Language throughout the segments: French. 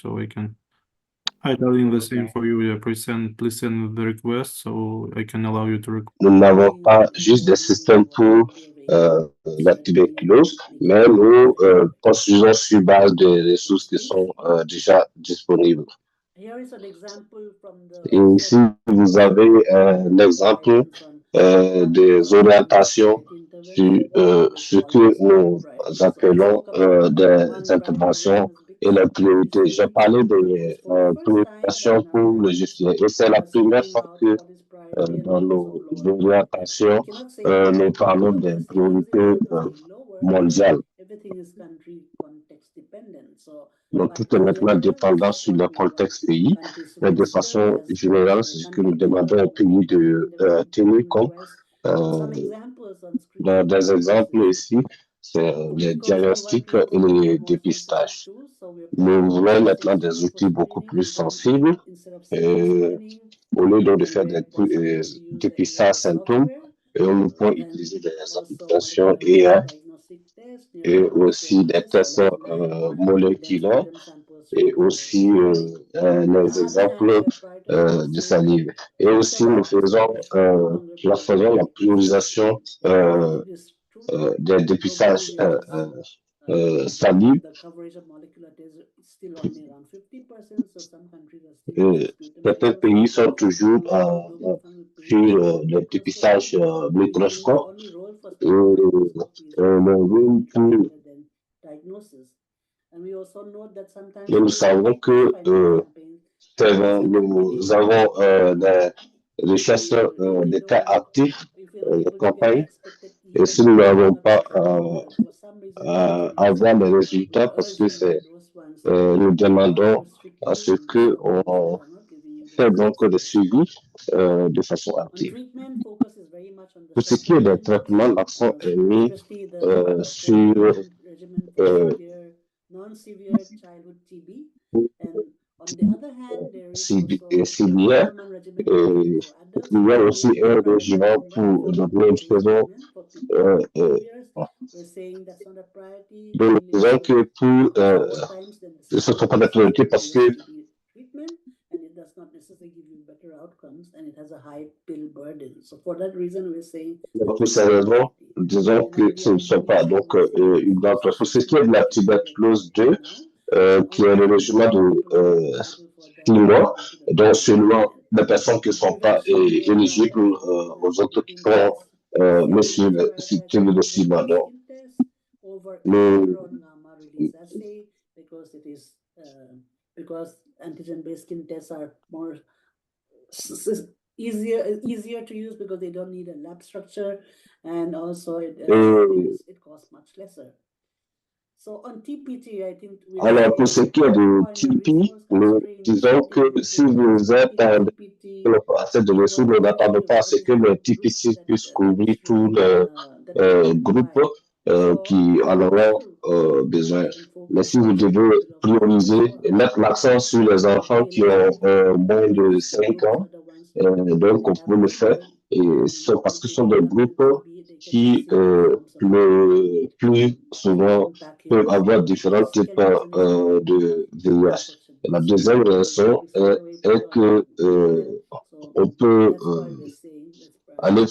so I can. Hi, darling, the same for you. Yeah, please send the request so I can allow you to record. Nous n'avons pas juste des systèmes pour la tuberculose, mais nous construisons sur base des ressources qui sont déjà disponibles. Et ici, vous avez un exemple des orientations sur ce que nous appelons des interventions et les priorités. J'ai parlé des priorités pour le gestionnaire et c'est la première fois que dans nos orientations, nous parlons des priorités mondiales. Donc, tout est maintenant dépendant sur le contexte pays, mais de façon générale, c'est ce que nous demandons aux pays de tenir compte. Dans des exemples ici, c'est les diagnostics et les dépistages. Nous voulons maintenant des outils beaucoup plus sensibles. Au lieu de faire des dépistages symptômes, on peut utiliser des applications AI et aussi des tests moléculaires et aussi les exemples de salive. Et aussi, nous faisons la priorisation des dépistages salive. Certains pays sont toujours sur le dépistage microscope et nous savons que nous avons des recherches des cas actifs de campagne et si nous n'avons pas avoir les résultats parce que nous demandons à ce qu'on fait donc le suivi de façon active. Pour ce qui est des traitements, l'accent est mis sur ciblère. Il y a aussi un régime pour donner une saison. Donc, nous disons que pour ce ne sont pas des priorités parce que pour ces raisons, disons que ce ne sont pas donc une grande préférence. Pour ce qui est de la tuberculose 2, qui est le régime de 6 mois, donc seulement des personnes qui ne sont pas éligibles aux autres qui font sur le 6 mois. Donc, because antigen-based skin tests are more easier to use because they don't need a lab structure and also it costs much lesser. So on TPT, I think alors, pour ce qui est de TP, nous disons que si vous êtes le procès de ressources, nous n'attendons pas à ce que le TPC puisse couvrir tout le groupe qui en auront besoin. Mais si vous devez prioriser et mettre l'accent sur les enfants qui ont moins de 5 ans, donc on peut le faire et parce que ce sont des groupes qui le plus souvent peuvent avoir différents types de VIH. Et la deuxième raison est que on peut aller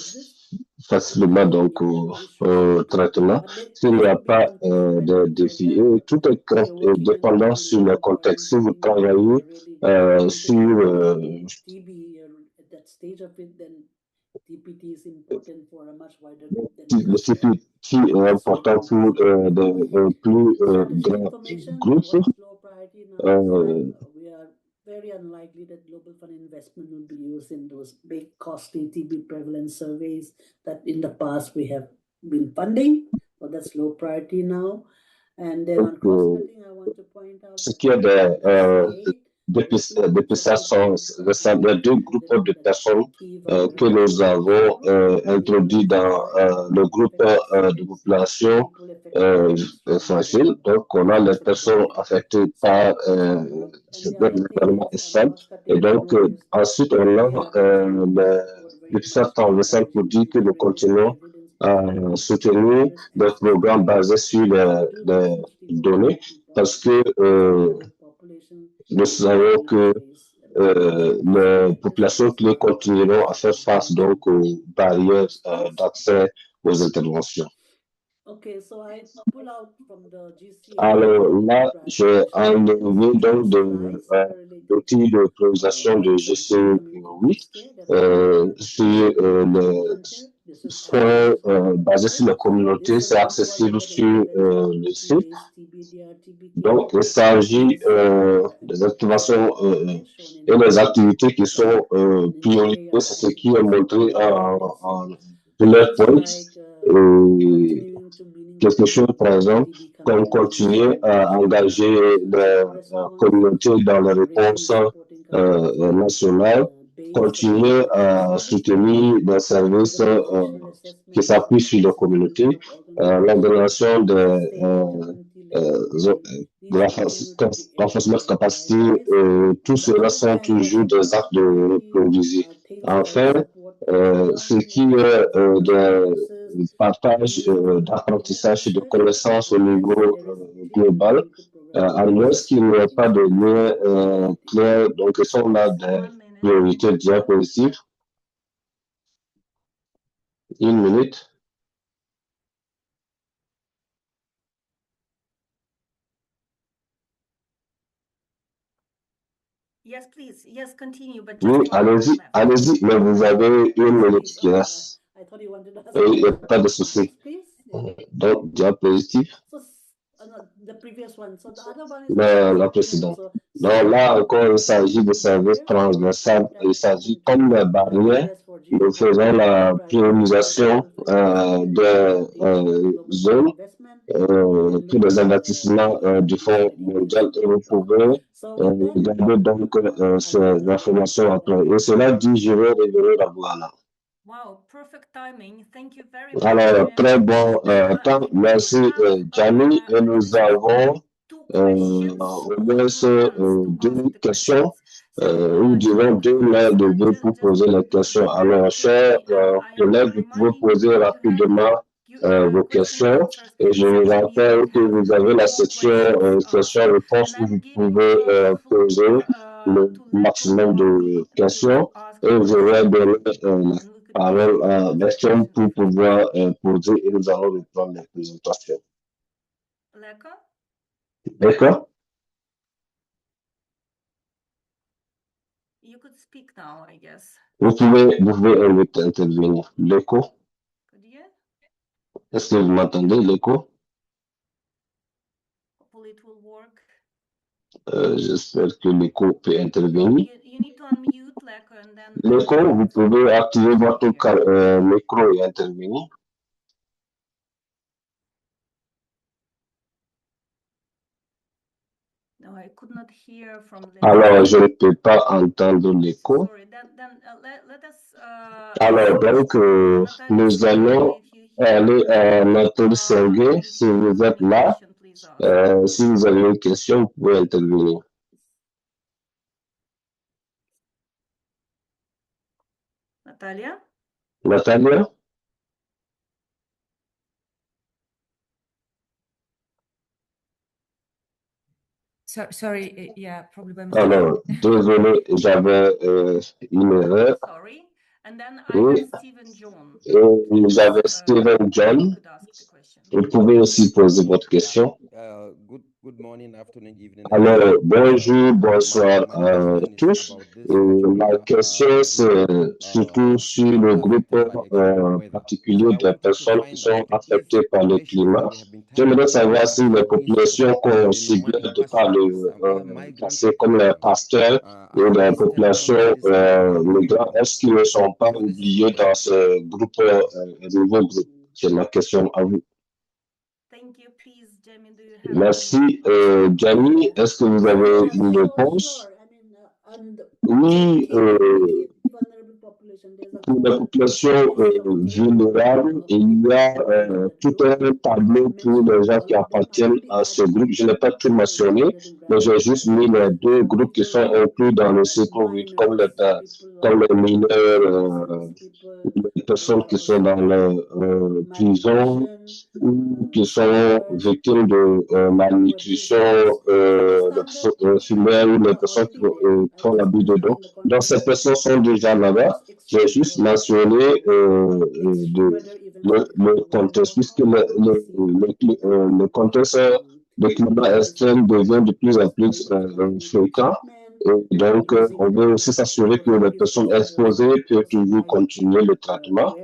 facilement donc au traitement s'il n'y a pas de défi. Et tout est dépendant sur le contexte. Si vous travaillez sur le CPT est important pour de plus grands groupes. Very unlikely that global fund investment will be used in those big costly TB prevalence surveys that in the past we have been funding. So that's low priority now. And then on cross-cutting, I want to point out ce qui est dépistage sont les deux groupes de personnes que nous avons introduits dans le groupe de population fragile. Donc, on a les personnes affectées par l'événement SM. Et donc, ensuite, on a le dépistage transversal pour dire que nous continuons à soutenir des programmes basés sur les données parce que nous savons que les populations clés continueront à faire face donc aux barrières d'accès aux interventions. Okay, so I pull out from the GCA. Alors là, j'ai enlevé donc l'outil de priorisation de GCE 8 sur les soins basés sur la communauté. C'est accessible sur le site. Donc, il s'agit des activations et des activités qui sont prioritaires. C'est ce qui est montré en bullet points. Et quelque chose, par exemple, comme continuer à engager la communauté dans les réponses nationales, continuer à soutenir des services qui s'appuient sur la communauté, l'organisation de renforcement de capacité, tout cela sont toujours des actes de provision. Enfin, ce qui est de partage d'apprentissage et de connaissances au niveau global, à moins qu'il n'y ait pas de lien clair, donc ce sont là des priorités diapositives. Une minute. Yes, please. Yes, continue. But Oui, just one minute allez-y, left. allez-y, mais vous avez une minute qui reste. I thought you wanted to ask Il n'y a me. pas de souci. Please. Donc, diapositive, So, no, the previous one. So the other one is la précédente. Donc là encore, il s'agit de services transversales. Il s'agit comme les barrières. Nous faisons la priorisation des zones pour les investissements du Fonds mondial et vous pouvez regarder donc ces informations après. Et cela dit, je vais revenir à Boana. Wow, perfect timing. Thank you very much. Alors, très bon temps. Merci, Gianni. Et nous avons au moins deux questions. Nous dirons 2 mains de vous pour poser les questions. Alors, chers collègues, vous pouvez poser rapidement vos questions. Et je vous rappelle que vous avez la section questions-réponses où vous pouvez poser le maximum de questions. Et je vais donner la parole à Bertrand pour pouvoir poser et nous allons reprendre les présentations. D'accord. D'accord? You could speak now, I guess. Vous pouvez intervenir. L'écho? Could you? Est-ce que vous m'entendez, l'écho? Hopefully it will work. J'espère que l'écho peut intervenir. You need to unmute, like, and then. L'écho, vous pouvez activer votre micro et intervenir. No, I could not hear from the. Alors, je ne peux pas entendre l'écho. Sorry, then let us. Alors, donc, nous allons aller à notre Sergei. Si vous êtes là, si vous avez une question, vous pouvez intervenir. Natalia? Natalia? Sorry, yeah, probably by mistake. Alors, désolé, j'avais une erreur. Sorry. And then Oui. I have Stephen John. Et j'avais Stephen John. Vous pouvez aussi poser votre question. Good morning, afternoon, evening. Alors, bonjour, bonsoir à tous. Ma question, c'est surtout sur le groupe particulier des personnes qui sont affectées par le climat. J'aimerais savoir si les populations qu'on cible de par le passé, comme les pasteurs et les populations migrantes, est-ce qu'ils ne sont pas oubliés dans ce groupe, nouveau groupe? C'est ma question à vous. Thank you. Please, Jamie, do you have Merci. Jamie, est-ce que vous avez une réponse? Oui. pour les populations vulnérables, il y a tout un tableau pour les gens qui appartiennent à ce groupe. Je n'ai pas tout mentionné, mais j'ai juste mis les deux groupes qui sont inclus dans le cycle 8, comme les mineurs, les personnes qui sont dans les prisons ou qui sont victimes de malnutrition, le fumeur ou les personnes qui font l'abus de dos. Donc, ces personnes sont déjà là-bas. J'ai juste mentionné le contexte, puisque le contexte de climat extrême devient de plus en plus fréquent. Et donc, on veut aussi s'assurer que les personnes exposées peuvent toujours continuer le traitement.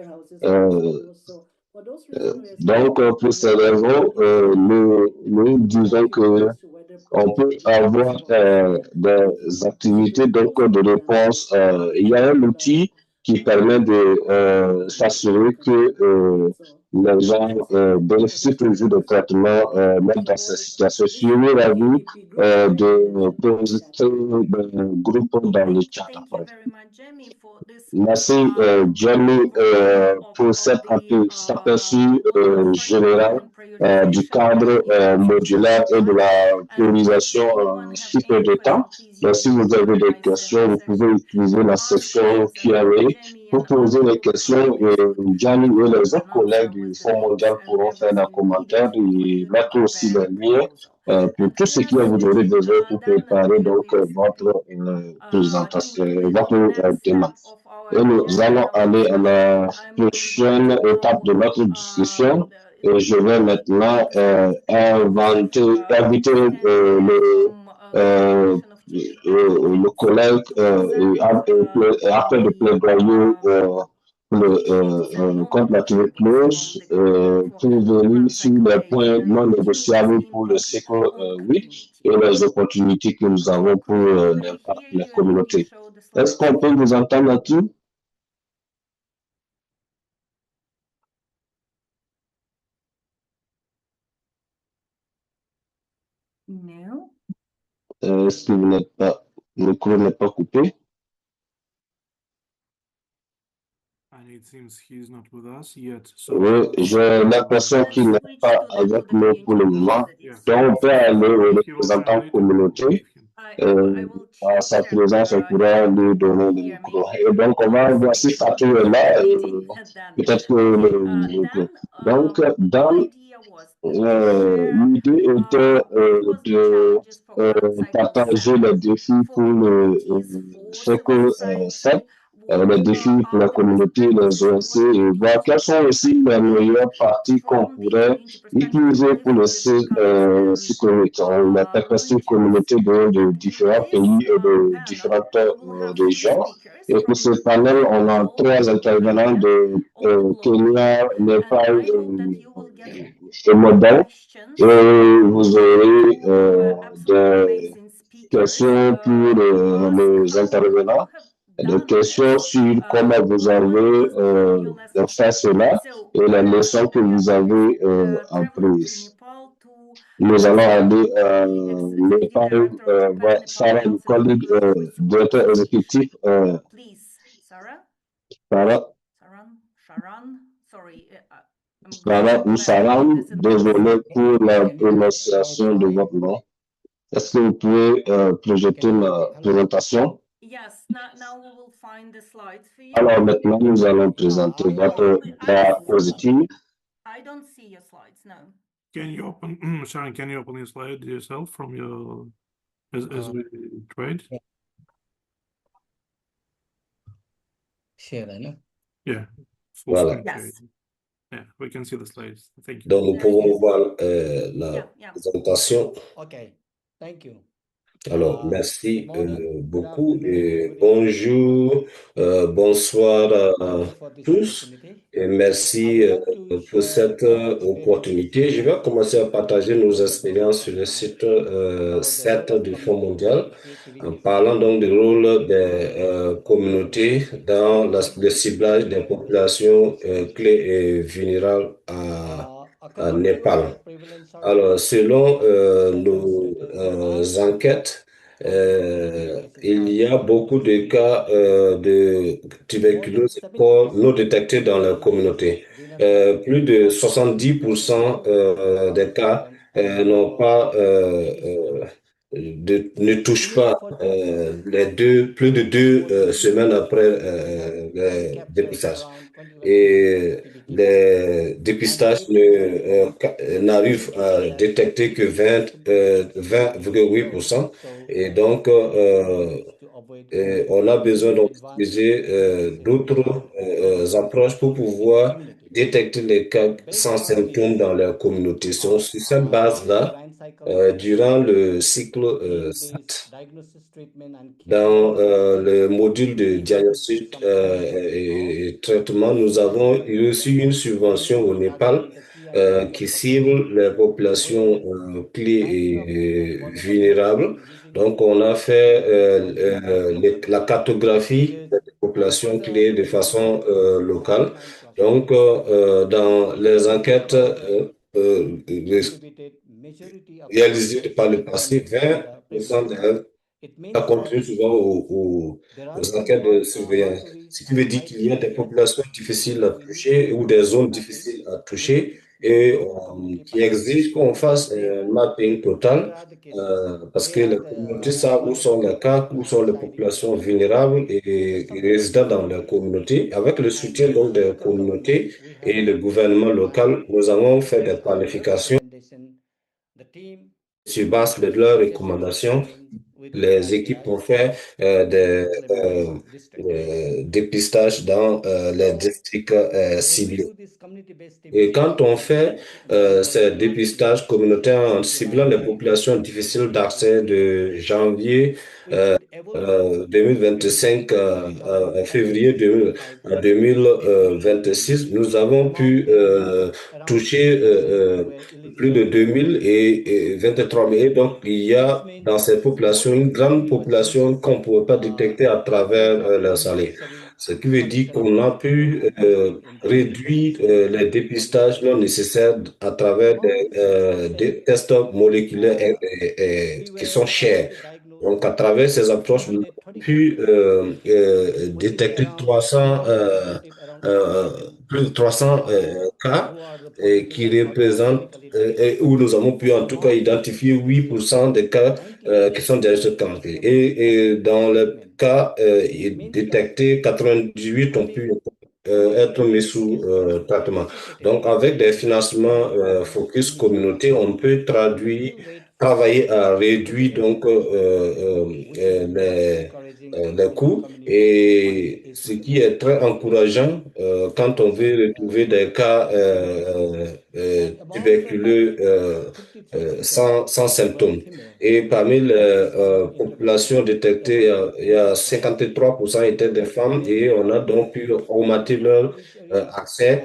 Donc, pour ces raisons, nous disons que on peut avoir des activités donc, de réponse. Il y a un outil qui permet de s'assurer que les gens bénéficient toujours de traitement même dans ces situations. Suivez la vie de groupes dans le chat. Merci, Jamie, pour cet aperçu général du cadre modulaire et de la priorisation en cycle de temps. Donc, si vous avez des questions, vous pouvez utiliser la section Q&A pour poser les questions. Jamie et les autres collègues du Fonds mondial pourront faire des commentaires et mettre aussi les liens pour tout ce que vous aurez besoin pour préparer donc votre présentation, votre thème. Et nous allons aller à la prochaine étape de notre discussion. Et je vais maintenant inviter le collègue et après le plaidoyer contre la tuberculose pour venir sur les points non négociables pour le cycle 8 et les opportunités que nous avons pour les communautés. Est-ce qu'on peut vous entendre là-dessus? No. Est-ce que le micro n'est pas coupé? And it seems he's not with us yet. So Oui, j'ai l'impression qu'il n'est pas avec nous pour le moment. Donc, on peut aller au représentant communauté. À sa présence, on pourra lui donner le micro. Et donc, on va voir si Fatou est là. Peut-être que le micro. Donc, dans l'idée était de partager les défis pour le cycle 7, les défis pour la communauté, les ONC, et voir quelles sont aussi les meilleures parties qu'on pourrait utiliser pour le cycle 8. On a perpétué une communauté de différents pays et de différentes régions. Et pour ce panel, on a 3 intervenants de Kenya, Népal et modèle et vous aurez des questions pour les intervenants, des questions sur comment vous avez fait cela et les leçons que vous avez apprises. Nous allons aller Népal, Sarah, une collègue directeur exécutif. Sarah. Sorry. Sarah, désolé pour la prononciation de votre nom. Est-ce que vous pouvez projeter ma présentation? Yes, now we will find the slides for you. Alors maintenant, nous allons présenter votre diapositive. I don't see your slides, no. can you open, Sharon, can you open your slide yourself from your, as we tried? Share, no? Yeah. Full Voilà. screen Yes. share. Yeah, we can see the slides. Thank you. Donc, nous pouvons voir la Yeah. présentation. Okay, thank you. Alors, merci Morning, beaucoup good et afternoon, bonjour, bonsoir à Thank you for this tous opportunity. et merci I would like to pour share cette my opportunité. Je vais commencer à partager nos expériences sur le site 7 du Fonds mondial en parlant donc du rôle des communautés dans le ciblage des populations clés et vulnérables à Népal. Alors, selon nos enquêtes, il y a beaucoup de cas de tuberculose non détectés dans la communauté. Plus de 70% des cas n'ont pas ne touchent pas plus de 2 semaines après le dépistage. Et les dépistages n'arrivent à détecter que 20,8%. Et donc, on a besoin d'utiliser d'autres approches pour pouvoir détecter les cas sans symptômes dans la communauté. Sur cette base-là, durant le cycle 7, dans le module de diagnostic et traitement, nous avons reçu une subvention au Népal qui cible les populations clés et vulnérables. Donc, on a fait la cartographie des populations clés de façon locale. Donc, dans les enquêtes réalisées par le passé, 20% d'elles ça contribue souvent aux enquêtes de surveillance. Ce qui veut dire qu'il y a des populations difficiles à toucher ou des zones difficiles à toucher et qui exigent qu'on fasse un mapping total parce que les communautés savent où sont les cas, où sont les populations vulnérables et résidents dans la communauté. Avec le soutien donc des communautés et le gouvernement local, nous avons fait des planifications sur base de leurs recommandations. Les équipes ont fait des dépistages dans les districts ciblés. Et quand on fait ces dépistages communautaires en ciblant les populations difficiles d'accès de janvier 2025 à février 2026, nous avons pu toucher plus de 2000 et 23 000. Et donc, il y a dans ces populations une grande population qu'on ne pouvait pas détecter à travers la salive. Ce qui veut dire qu'on a pu réduire les dépistages non nécessaires à travers des tests moléculaires qui sont chers. Donc, à travers ces approches, on a pu détecter plus de 300 cas qui représentent, où nous avons pu en tout cas identifier 8% des cas qui sont diagnostiqués. Et dans le cas détectés, 98 ont pu être mis sous traitement. Donc, avec des financements focus communauté, on peut travailler à réduire donc les coûts et ce qui est très encourageant quand on veut retrouver des cas tuberculeux sans symptômes. Et parmi les populations détectées, il y a 53% étaient des femmes et on a donc pu augmenter leur accès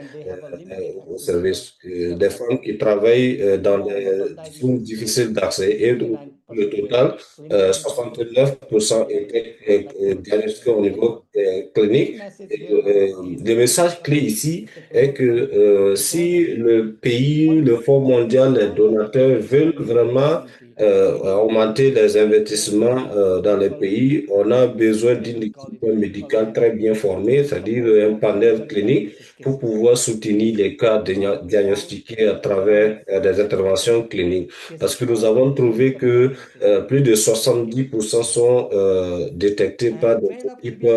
aux services. Des femmes qui travaillent dans des zones difficiles d'accès et donc, le total, 69% étaient diagnostiqués au niveau clinique. Le message clé ici est que si le pays, le Fonds mondial, les donateurs veulent vraiment augmenter les investissements dans les pays, on a besoin d'une équipe médicale très bien formée, c'est-à-dire un panel clinique pour pouvoir soutenir les cas diagnostiqués à travers des interventions cliniques. Parce que nous avons trouvé que plus de 70% sont détectés par des équipes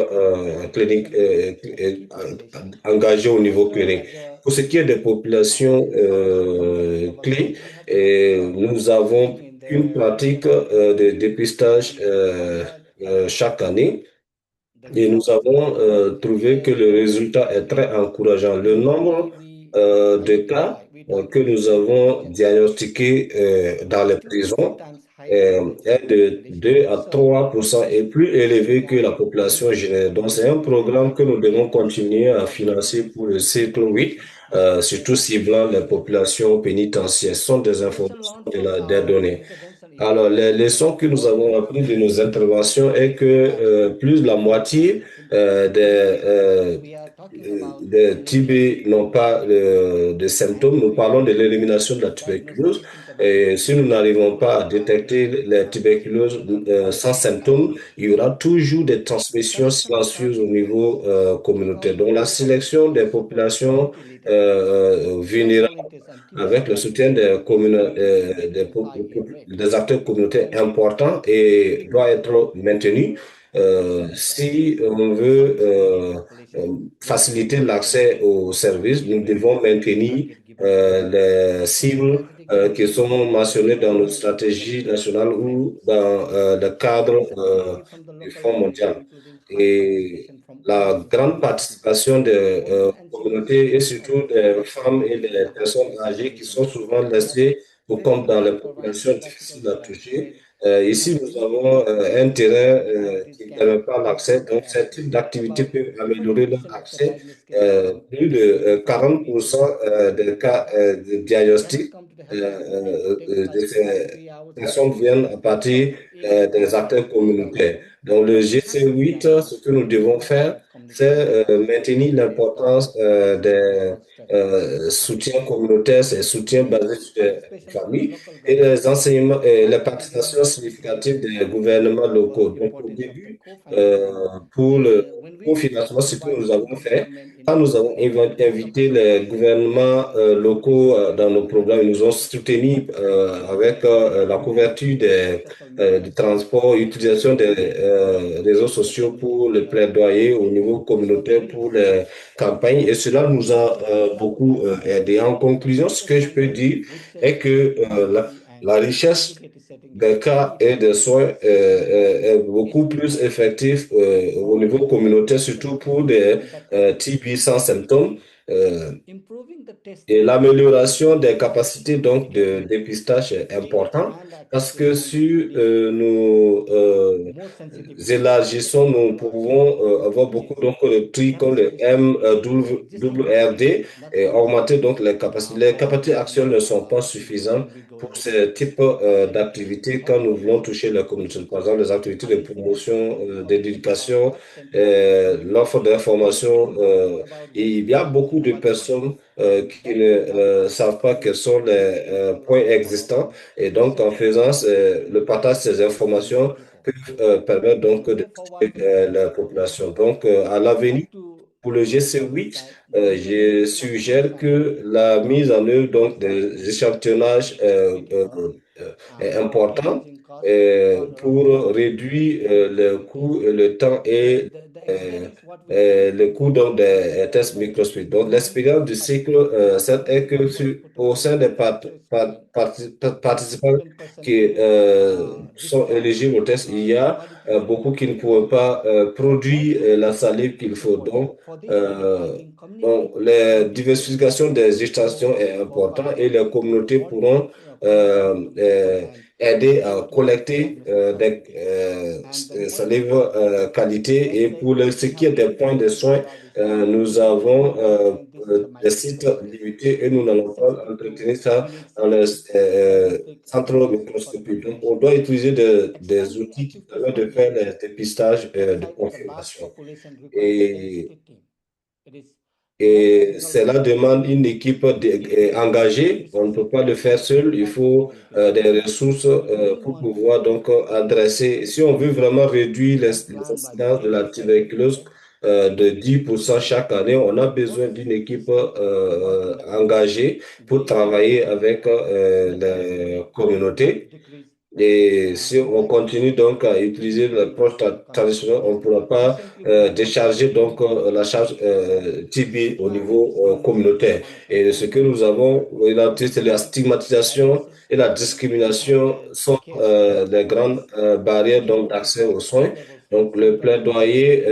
cliniques engagées au niveau clinique. Pour ce qui est des populations clés, nous avons une pratique de dépistage chaque année et nous avons trouvé que le résultat est très encourageant. Le nombre de cas que nous avons diagnostiqués dans les prisons est de 2 à 3% et plus élevé que la population générale. Donc, c'est un programme que nous devons continuer à financer pour le cycle 8, surtout ciblant les populations pénitentiaires. Ce sont des informations des données. Alors, les leçons que nous avons apprises de nos interventions est que plus de la moitié des les TB n'ont pas de symptômes, nous parlons de l'élimination de la tuberculose. Et si nous n'arrivons pas à détecter la tuberculose sans symptômes, il y aura toujours des transmissions silencieuses au niveau communautaire. Donc, la sélection des populations vulnérables avec le soutien des acteurs communautaires importants et doit être maintenu. Si on veut faciliter l'accès aux services, nous devons maintenir les cibles qui sont mentionnées dans notre stratégie nationale ou dans le cadre du Fonds mondial. Et la grande participation des communautés et surtout des femmes et des personnes âgées qui sont souvent laissées pour compte dans les populations difficiles à toucher. Ici, nous avons un terrain qui ne permet pas l'accès. Donc, ce type d'activité peut améliorer leur accès. Plus de 40% des cas de diagnostic de ces personnes viennent à partir des acteurs communautaires. Donc, le GC8, ce que nous devons faire, c'est maintenir l'importance des soutiens communautaires, ces soutiens basés sur les familles et les enseignements et les participations significatives des gouvernements locaux. Donc, au début, pour le cofinancement, ce que nous avons fait, quand nous avons invité les gouvernements locaux dans nos programmes, ils nous ont soutenus avec la couverture des transports, utilisation des réseaux sociaux pour le plaidoyer au niveau communautaire pour les campagnes et cela nous a beaucoup aidé. En conclusion, ce que je peux dire est que la richesse des cas et des soins est beaucoup plus effective au niveau communautaire, surtout pour des TB sans symptômes. Euh, et l'amélioration des capacités donc de dépistage est importante parce que si nous élargissons, nous pouvons avoir beaucoup donc de trucs comme le MWRD et augmenter donc les capacités. Les capacités actuelles ne sont pas suffisantes pour ce type d'activités quand nous voulons toucher la communauté. Par exemple, les activités de promotion, d'éducation, l'offre d'information. Il y a beaucoup de personnes qui ne savent pas quels sont les points existants. Et donc, en faisant le partage de ces informations, peut permettre donc de la population. Donc, à l'avenir, pour le GC8, je suggère que la mise en œuvre donc, des échantillonnages est important pour réduire le coût, le temps et le coût donc, des tests microscopiques. Donc, l'expérience du cycle 7 est que au sein des participants qui sont éligibles au test, il y a beaucoup qui ne pourraient pas produire la salive qu'il faut. Donc, la diversification des stations est importante et les communautés pourront aider à collecter des salives qualité. Et pour ce qui est des points de soins, nous avons des sites limités et nous n'allons pas entretenir ça dans les centres microscopiques. Donc, on doit utiliser des outils qui permettent de faire les dépistages de confirmation. Et et cela demande une équipe engagée. On ne peut pas le faire seul. Il faut des ressources pour pouvoir donc adresser. Si on veut vraiment réduire les incidences de la tuberculose de 10% chaque année, on a besoin d'une équipe engagée pour travailler avec les communautés. Et si on continue donc à utiliser l'approche traditionnelle, on ne pourra pas décharger donc la charge TB au niveau communautaire. Et ce que nous avons identifié, c'est la stigmatisation et la discrimination sont les grandes barrières donc d'accès aux soins. Donc le plaidoyer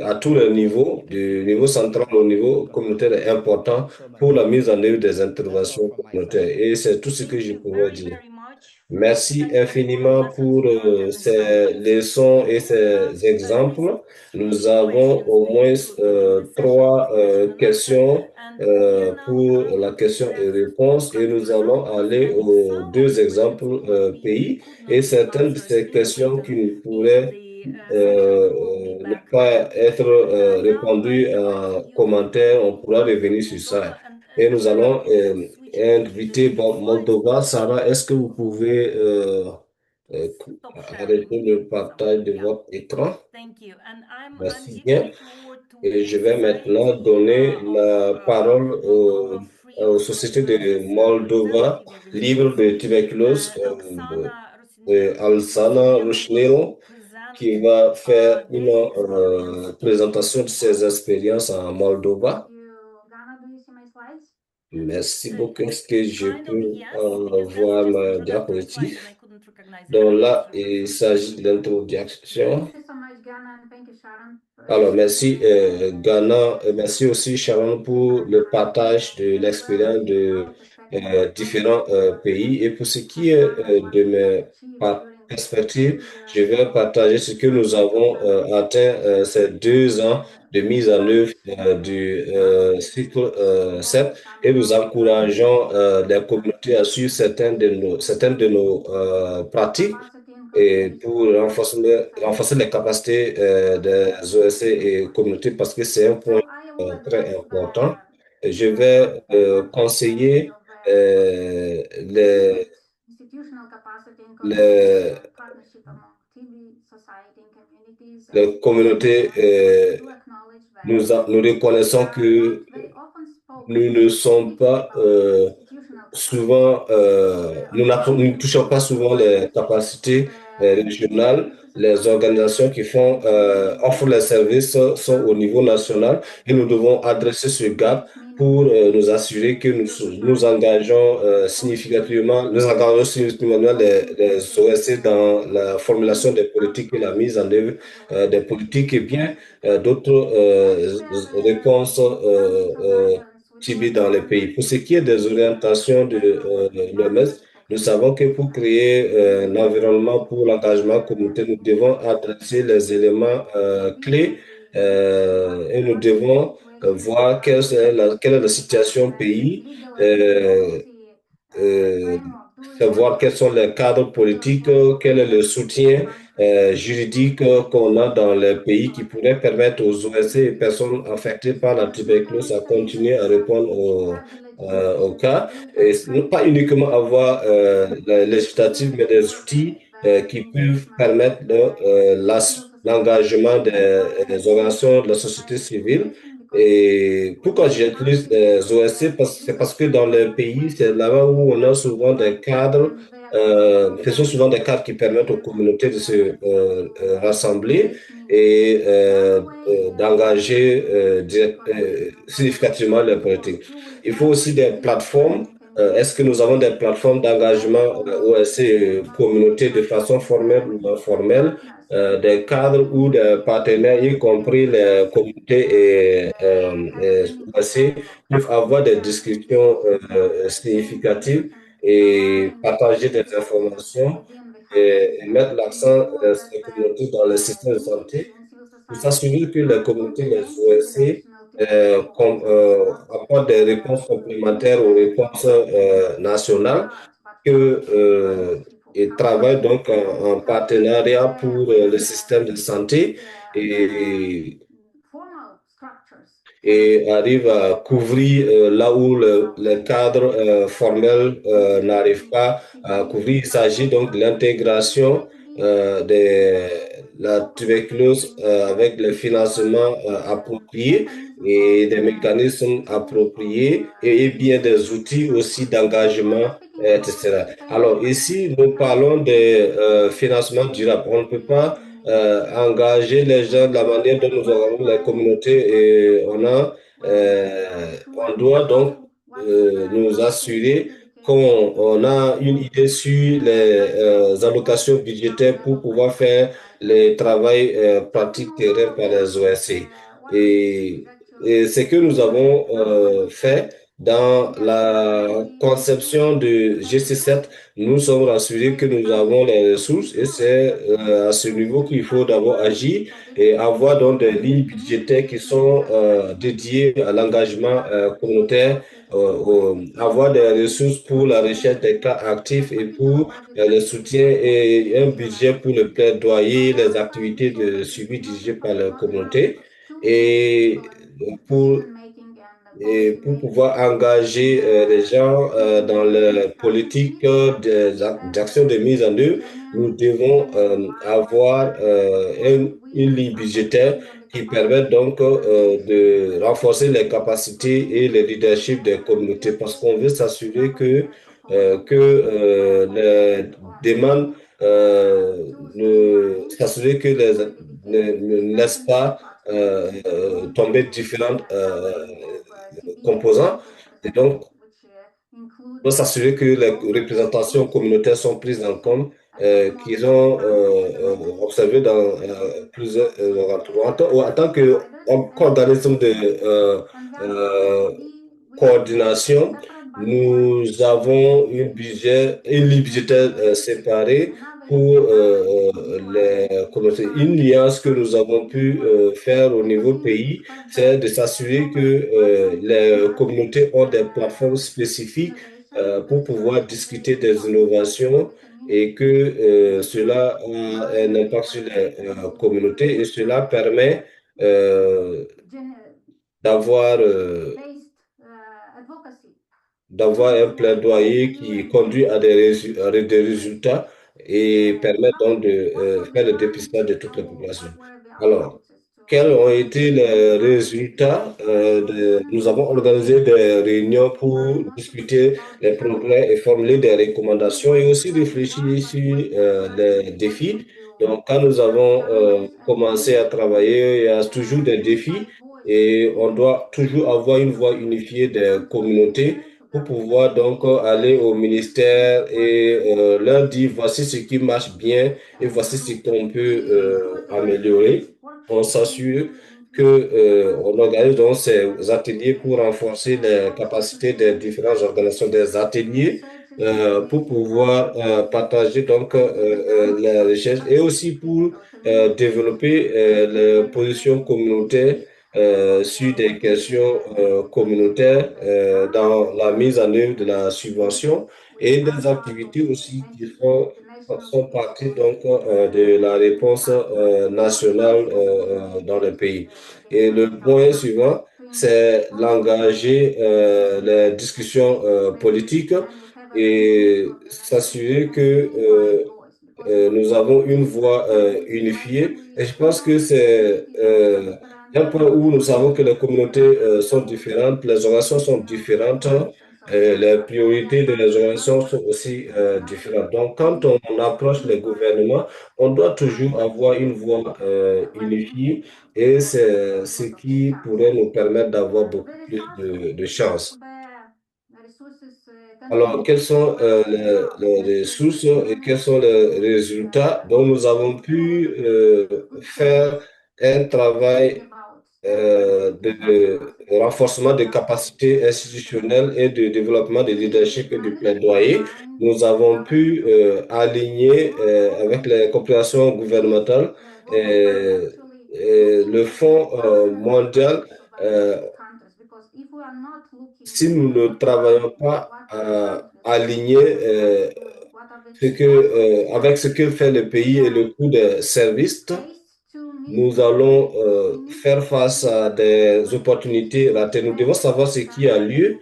à tous les niveaux, du niveau central au niveau communautaire est important pour la mise en œuvre des interventions communautaires. Et c'est tout ce que je Thank you pourrais very, dire. very much for Merci presenting your infiniment lessons pour learned and ces examples. leçons et We will have ces exemples. Nous avons questions au moins maybe in the session trois for next semester. questions And we are now pour la moving question et next réponse et country, nous allons Belarus, aller and aux some of deux the exemples questions we pays could et not certaines de answer ces still questions written qui in pourraient ne pas être répondu en commentaire, on pourra revenir sur ça. Et nous allons inviter Moldova. Sarah, est-ce que vous pouvez euh, arrêter le partage de votre écran? Merci bien. Et je vais maintenant donner la parole aux sociétés de Moldova libres de tuberculose, Alsana Rushnil, qui va faire une présentation de ses expériences en Moldova. Merci beaucoup. Est-ce que je peux voir la diapositive? Donc là, il s'agit de l'introduction. Alors, merci Ghana, merci aussi Sharon pour le partage de l'expérience de différents pays. Et pour ce qui est de mes perspectives, je vais partager ce que nous avons atteint ces 2 ans de mise en œuvre du cycle 7 et nous encourageons les communautés à suivre certaines de nos pratiques et pour renforcer les capacités des OSC et communautés parce que c'est un point très important. Je vais conseiller les, les communautés. Nous reconnaissons que nous ne sommes pas souvent, nous ne touchons pas souvent les capacités régionales. Les organisations qui offrent les services sont au niveau national et nous devons adresser ce gap pour nous assurer que nous engageons significativement les OSC dans la formulation des politiques et la mise en œuvre des politiques et bien d'autres réponses ciblées dans les pays. Pour ce qui est des orientations de l'OMS, nous savons que pour créer un environnement pour l'engagement communautaire, nous devons adresser les éléments clés et nous devons voir quelle est la situation pays, savoir quels sont les cadres politiques, quel est le soutien juridique qu'on a dans les pays qui pourrait permettre aux OSC et personnes affectées par la tuberculose à continuer à répondre au cas. Et ne pas uniquement avoir la législative, mais des outils qui peuvent permettre l'engagement des organisations de la société civile. Et pourquoi j'utilise les OSC? C'est parce que dans les pays, c'est là-bas où on a souvent des cadres, ce sont souvent des cadres qui permettent aux communautés de se rassembler et d'engager significativement les politiques. Il faut aussi des plateformes. Est-ce que nous avons des plateformes d'engagement OSC communautés de façon formelle ou informelle? Des cadres ou des partenaires, y compris les communautés et OSC, peuvent avoir des discussions significatives et partager des informations et mettre l'accent sur les communautés dans le système de santé pour s'assurer que les communautés, les OSC, apportent des réponses complémentaires aux réponses nationales et travaillent donc en partenariat pour le système de santé et arrivent à couvrir là où le cadre formel n'arrive pas à couvrir. Il s'agit donc de l'intégration de la tuberculose avec le financement approprié et des mécanismes appropriés et bien des outils aussi d'engagement, etc. Alors ici, nous parlons de financement durable. On ne peut pas engager les gens de la manière dont nous avons les communautés et on doit donc nous assurer qu'on a une idée sur les allocations budgétaires pour pouvoir faire les travaux pratiques terrain par les OSC. Et ce que nous avons fait, Dans la conception de GC7, nous sommes rassurés que nous avons les ressources et c'est à ce niveau qu'il faut d'abord agir et avoir donc des lignes budgétaires qui sont dédiées à l'engagement communautaire, avoir des ressources pour la recherche des cas actifs et pour le soutien et un budget pour le plaidoyer, les activités de suivi dirigées par la communauté. Et pour pour pouvoir engager les gens dans la politique d'action de mise en œuvre, nous devons avoir une ligne budgétaire qui permet donc de renforcer les capacités et le leadership des communautés parce qu'on veut s'assurer que les demandes s'assurer que ne laissent pas tomber différentes composants. Et donc, on doit s'assurer que les représentations communautaires sont prises en compte, qu'ils ont observé dans plusieurs endroits. En tant qu'organisme de euh, coordination, nous avons une ligne budgétaire séparée pour les communautés. Une nuance que nous avons pu faire au niveau pays, c'est de s'assurer que les communautés ont des plateformes spécifiques pour pouvoir discuter des innovations et que cela a un impact sur les communautés et cela permet euh, d'avoir d'avoir un plaidoyer qui conduit à à des résultats et permet donc de faire le dépistage de toute la population. Alors, quels ont été les résultats? Nous avons organisé des réunions pour discuter les progrès et formuler des recommandations et aussi réfléchir sur les défis. Donc, quand nous avons commencé à travailler, il y a toujours des défis et on doit toujours avoir une voix unifiée des communautés pour pouvoir donc aller au ministère et leur dire voici ce qui marche bien et voici ce qu'on peut améliorer. On s'assure que on organise donc ces ateliers pour renforcer les capacités des différentes organisations des ateliers pour pouvoir partager donc les recherches et aussi pour développer les positions communautaires sur des questions communautaires dans la mise en œuvre de la subvention et des activités aussi qui sont partie donc de la réponse nationale dans le pays. Et le point suivant, c'est l'engager les discussions politiques et s'assurer que nous avons une voix unifiée. Et je pense que c'est un point où nous savons que les communautés sont différentes, les organisations sont différentes, les priorités de les organisations sont aussi différentes. Donc, quand on approche les gouvernements, on doit toujours avoir une voix unifiée et c'est ce qui pourrait nous permettre d'avoir beaucoup plus de chances. Alors, quelles sont les ressources et quels sont les résultats dont nous avons pu faire un travail de renforcement des capacités institutionnelles et de développement de leadership et de plaidoyer. Nous avons pu aligner avec les coopérations gouvernementales euh, le Fonds mondial. euh, Si nous ne travaillons pas à aligner avec ce que fait le pays et le coût des services, nous allons faire face à des opportunités ratées. Nous devons savoir ce qui a lieu,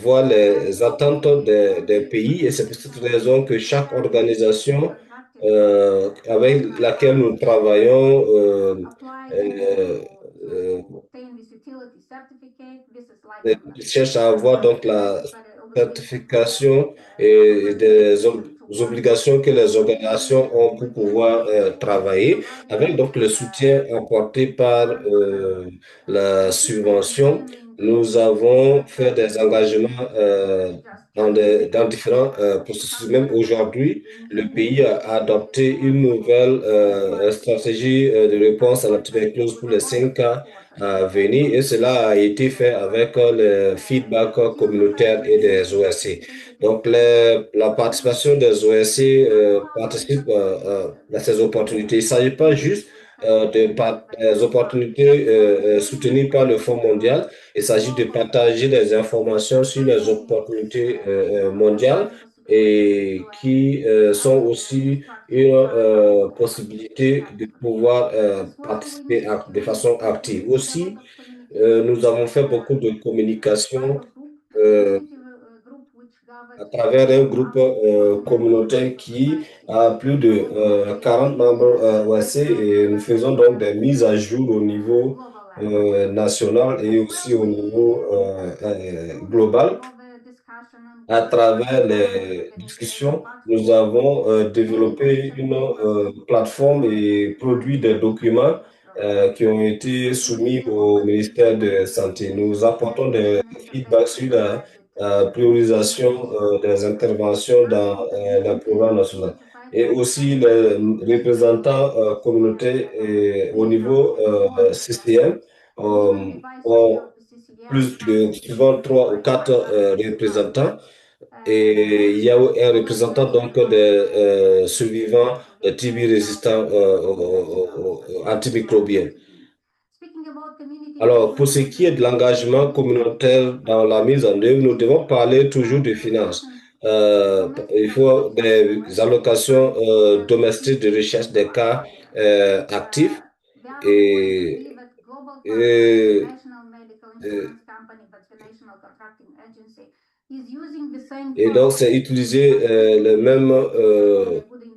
voir les attentes des pays et c'est pour cette raison que chaque organisation avec laquelle nous travaillons euh, euh, cherche à avoir donc la certification et des obligations que les organisations ont pour pouvoir travailler, avec donc le soutien apporté par la subvention. Nous avons fait des engagements dans différents processus. Même aujourd'hui, le pays a adopté une nouvelle stratégie de réponse à la tuberculose pour les 5 ans à venir et cela a été fait avec le feedback communautaire et des OSC. Donc, la participation des OSC participe à ces opportunités. Il ne s'agit pas juste des opportunités soutenues par le Fonds mondial. Il s'agit de partager des informations sur les opportunités mondiales et qui sont aussi une possibilité de pouvoir participer de façon active. Aussi, nous avons fait beaucoup de communication euh, à travers un groupe communautaire qui a plus de 40 membres OAC et nous faisons donc des mises à jour au niveau national et aussi au niveau global. À travers les discussions, nous avons développé une plateforme et produit des documents qui ont été soumis au ministère de la Santé. Nous apportons des feedbacks sur la priorisation des interventions dans le programme national. Et aussi les représentants communautaires au niveau CCM ont plus de souvent 3 ou 4 représentants et il y a un représentant donc des survivants de TB résistants aux antimicrobiens. Alors, pour ce qui est de l'engagement communautaire dans la mise en œuvre, nous devons parler toujours de finances. Il faut des allocations domestiques de recherche des cas actifs et, et, et Et donc, c'est utiliser le même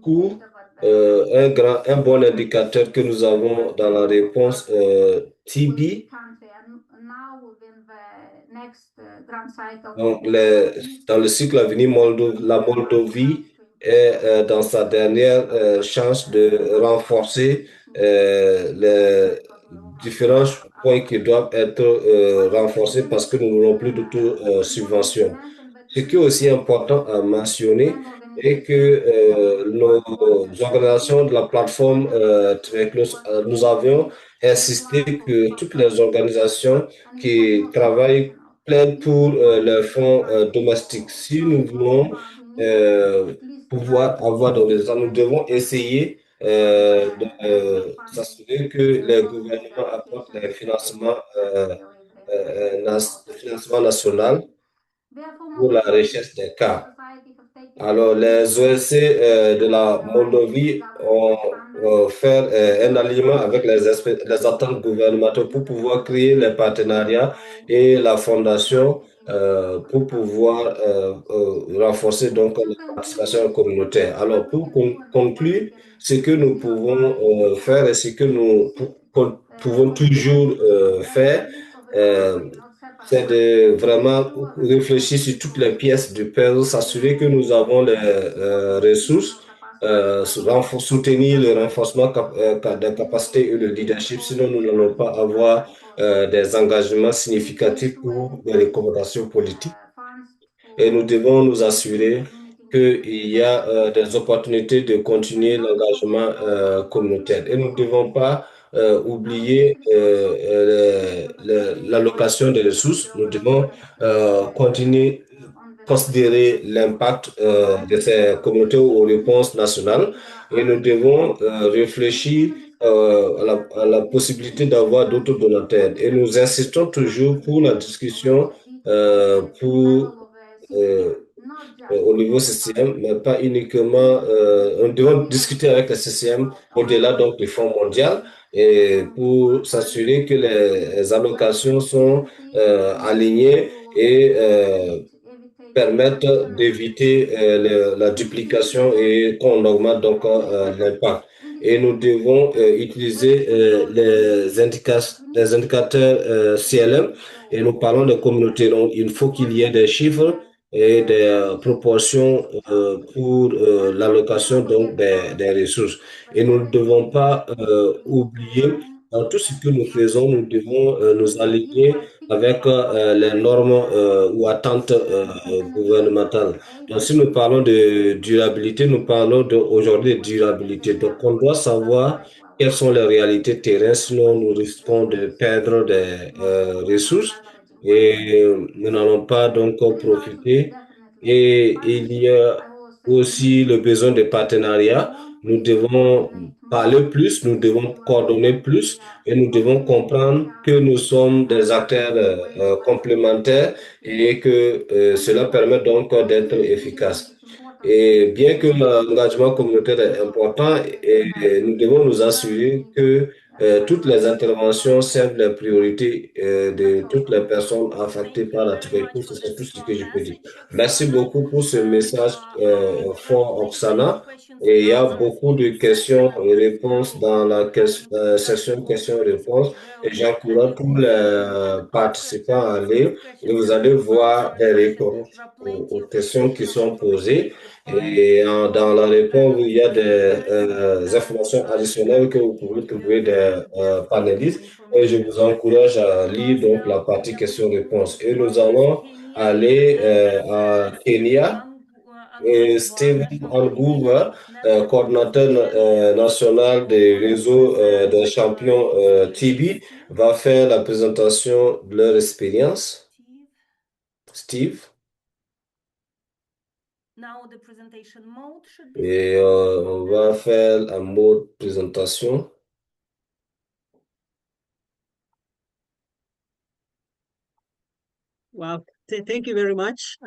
coût, un bon indicateur que nous avons dans la réponse TB. Donc, dans le cycle à venir, la Moldovie est dans sa dernière chance de renforcer les différents points qui doivent être renforcés parce que nous n'avons plus de tout subvention. Ce qui est aussi important à mentionner est que nos organisations de la plateforme tuberculose, nous avions insisté que toutes les organisations qui travaillent plaident pour les fonds domestiques. Si nous voulons pouvoir avoir dans les résultats, nous devons essayer de s'assurer que les gouvernements apportent le financement national pour la recherche des cas. Alors, les OSC de la Moldovie ont fait un alignement avec les attentes gouvernementales pour pouvoir créer les partenariats et la fondation pour pouvoir renforcer donc la participation communautaire. Alors, pour conclure, ce que nous pouvons faire et ce que nous pouvons toujours faire, c'est de vraiment réfléchir sur toutes les pièces du puzzle, s'assurer que nous avons les ressources, soutenir le renforcement des capacités et le leadership, sinon nous n'allons pas avoir des engagements significatifs ou des recommandations politiques. Et nous devons nous assurer qu'il y a des opportunités de continuer l'engagement communautaire. Et nous ne devons pas oublier l'allocation des ressources. Nous devons continuer considérer l'impact de ces communautés aux réponses nationales et nous devons réfléchir à la possibilité d'avoir d'autres donateurs. Et nous insistons toujours pour la discussion au niveau CCM, mais pas uniquement. Nous devons discuter avec le CCM au-delà donc du Fonds mondial et pour s'assurer que les allocations sont alignées et permettent d'éviter la duplication et qu'on augmente donc l'impact. Et nous devons utiliser les indicateurs CLM et nous parlons de communauté. Donc, il faut qu'il y ait des chiffres et des proportions pour l'allocation donc des ressources. Et nous ne devons pas oublier dans tout ce que nous faisons, nous devons nous aligner avec les normes ou attentes gouvernementales. Donc, si nous parlons de durabilité, nous parlons aujourd'hui de durabilité. Donc, on doit savoir quelles sont les réalités terrain, sinon nous risquons de perdre des ressources et nous n'allons pas donc en profiter. Et il y a aussi le besoin de partenariat. Nous devons parler plus, nous devons coordonner plus et nous devons comprendre que nous sommes des acteurs complémentaires et que cela permet donc d'être efficace. Et bien que l'engagement communautaire est important, nous devons nous assurer que toutes les interventions servent les priorités de toutes les personnes affectées par la tuberculose. C'est tout ce que je peux dire. Merci beaucoup pour ce message fort, Oksana. Et il y a beaucoup de questions et réponses dans la section questions et réponses. Et j'encourage tous les participants à aller et vous allez voir des réponses aux questions qui sont posées. Et dans la réponse, il y a des informations additionnelles que vous pouvez trouver des panélistes. Et je vous encourage à lire donc la partie questions-réponses. Et nous allons aller à Kenya. Et Stephen Anguva, coordinateur national des réseaux des champions TB, va faire la présentation de leur expérience. Steve. Et on va faire un mode présentation. Well, thank you very much.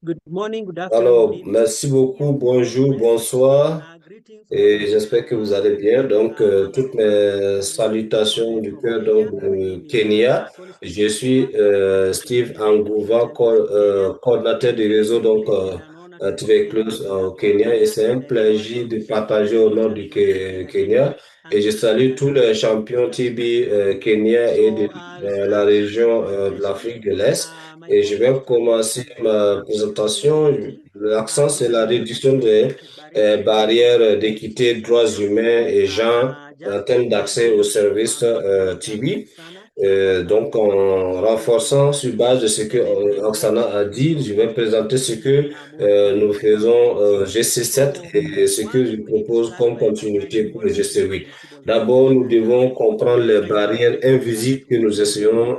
Good morning, good afternoon. Alors, merci beaucoup, bonjour, bonsoir, et j'espère que vous allez bien. Donc, toutes mes salutations du cœur de Kenya. Je suis Steve Anguva, coordinateur du réseau tuberculose au Kenya, et c'est un plaisir de partager au nom du Kenya. Et je salue tous les champions TB Kenya et de la région de l'Afrique de l'Est. Et je vais commencer ma présentation. L'accent, c'est la réduction des barrières d'équité, droits humains et genre en termes d'accès aux services TB. Donc, en renforçant sur base de ce que Oksana a dit, je vais présenter ce que nous faisons GC7 et ce que je propose comme continuité pour le GC8. D'abord, nous devons comprendre les barrières invisibles que nous essayons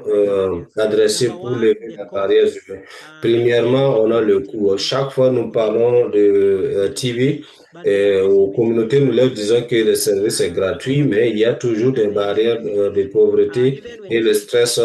d'adresser pour lever les barrières humaines. Premièrement, on a le coût. Chaque fois nous parlons de TV, aux communautés, nous leur disons que le service est gratuit, mais il y a toujours des barrières de pauvreté et le stress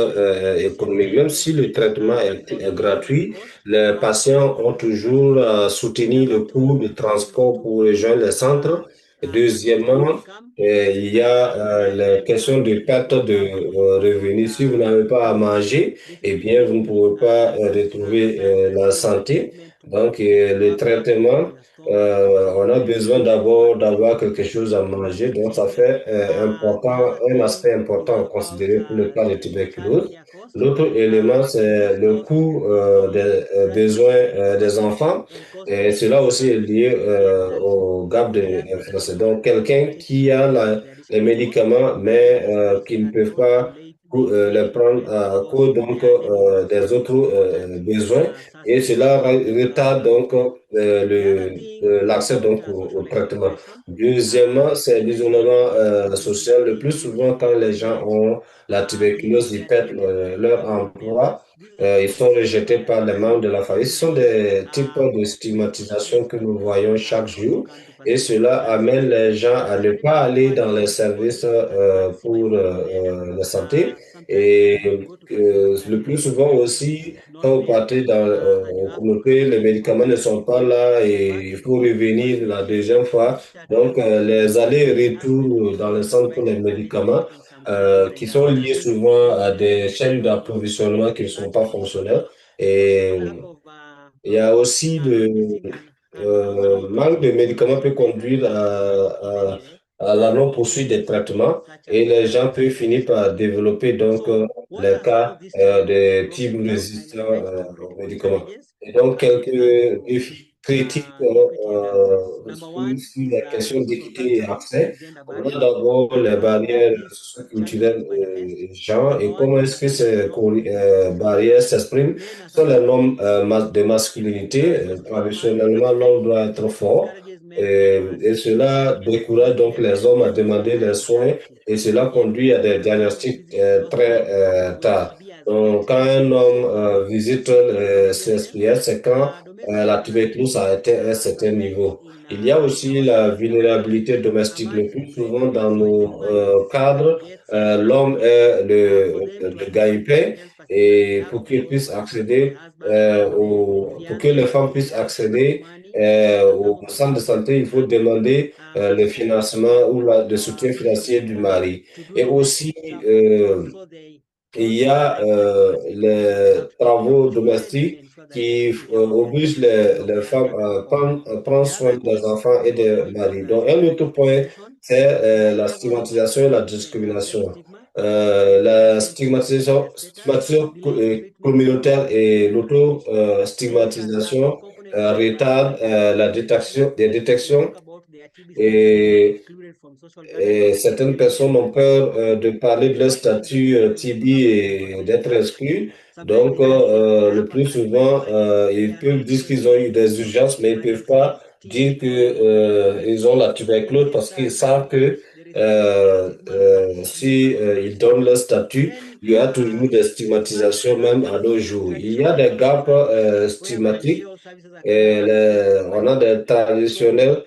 économique. Même si le traitement est gratuit, les patients ont toujours à soutenir le coût de transport pour rejoindre les centres. Deuxièmement, il y a la question de perte de revenus. Si vous n'avez pas à manger, eh bien, vous ne pouvez pas retrouver la santé. Donc, le traitement, on a besoin d'abord d'avoir quelque chose à manger. Donc, ça fait un aspect important à considérer pour le cas de tuberculose. L'autre élément, c'est le coût des besoins des enfants. Et cela aussi est lié au gap de financement. Donc, quelqu'un qui a les médicaments, mais qui ne peut pas les prendre à cause donc des autres besoins, et cela retarde donc l'accès donc au traitement. Deuxièmement, c'est l'isolement social. Le plus souvent, quand les gens ont la tuberculose, ils perdent leur emploi. Ils sont rejetés par les membres de la famille. Ce sont des types de stigmatisation que nous voyons chaque jour, et cela amène les gens à ne pas aller dans les services pour la santé. Et le plus souvent aussi, quand vous partez dans une communauté, les médicaments ne sont pas là et il faut revenir la deuxième fois. Donc, les allers-retours dans le centre pour les médicaments qui sont liés souvent à des chaînes d'approvisionnement qui ne sont pas fonctionnelles. Et il y a aussi le manque de médicaments peut conduire à la non-poursuite des traitements, et les gens peuvent finir par développer donc les cas de type résistant aux médicaments. Et donc, quelques défis critiques sur la question d'équité et accès. On a d'abord les barrières socioculturelles genre, et comment est-ce que ces barrières s'expriment? Ce sont les normes de masculinité. Traditionnellement, l'homme doit être fort, Et cela décourage donc les hommes à demander les soins et cela conduit à des diagnostics très tard. Donc, quand un homme visite le CSPS, c'est quand la tuberculose a atteint un certain niveau. Il y a aussi la vulnérabilité domestique. Le plus souvent dans nos cadres, l'homme est le gagne-pain et pour qu'il puisse accéder pour que les femmes puissent accéder au centre de santé, il faut demander le financement ou le soutien financier du mari. Et aussi, il y a les travaux domestiques qui obligent les femmes à prendre soin des enfants et des maris. Donc, un autre point, c'est la stigmatisation et la discrimination. La stigmatisation communautaire et l'auto-stigmatisation retardent la détection des détections et certaines personnes ont peur de parler de leur statut TB et d'être exclus. Donc, le plus souvent, ils peuvent dire qu'ils ont eu des urgences, mais ils ne peuvent pas dire qu'ils ont la tuberculose parce qu'ils savent que si ils donnent leur statut, il y a toujours des stigmatisations même à nos jours. Il y a des gaps stigmatiques et on a des traditionnels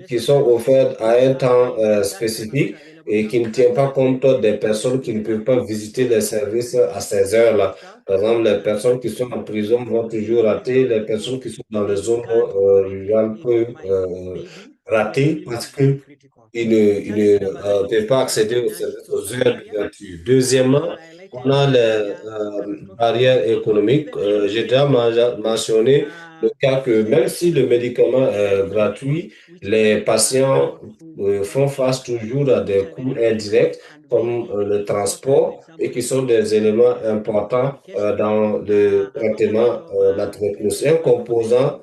qui sont offerts à un temps spécifique et qui ne tiennent pas compte des personnes qui ne peuvent pas visiter les services à ces heures-là. Par exemple, les personnes qui sont en prison vont toujours rater, les personnes qui sont dans les zones rurales peuvent rater parce que ils ne peuvent pas accéder aux services aux heures d'ouverture. Deuxièmement, on a les barrières économiques. J'ai déjà mentionné le cas que même si le médicament est gratuit, les patients font face toujours à des coûts indirects comme le transport et qui sont des éléments importants dans le traitement de la tuberculose. Un composant,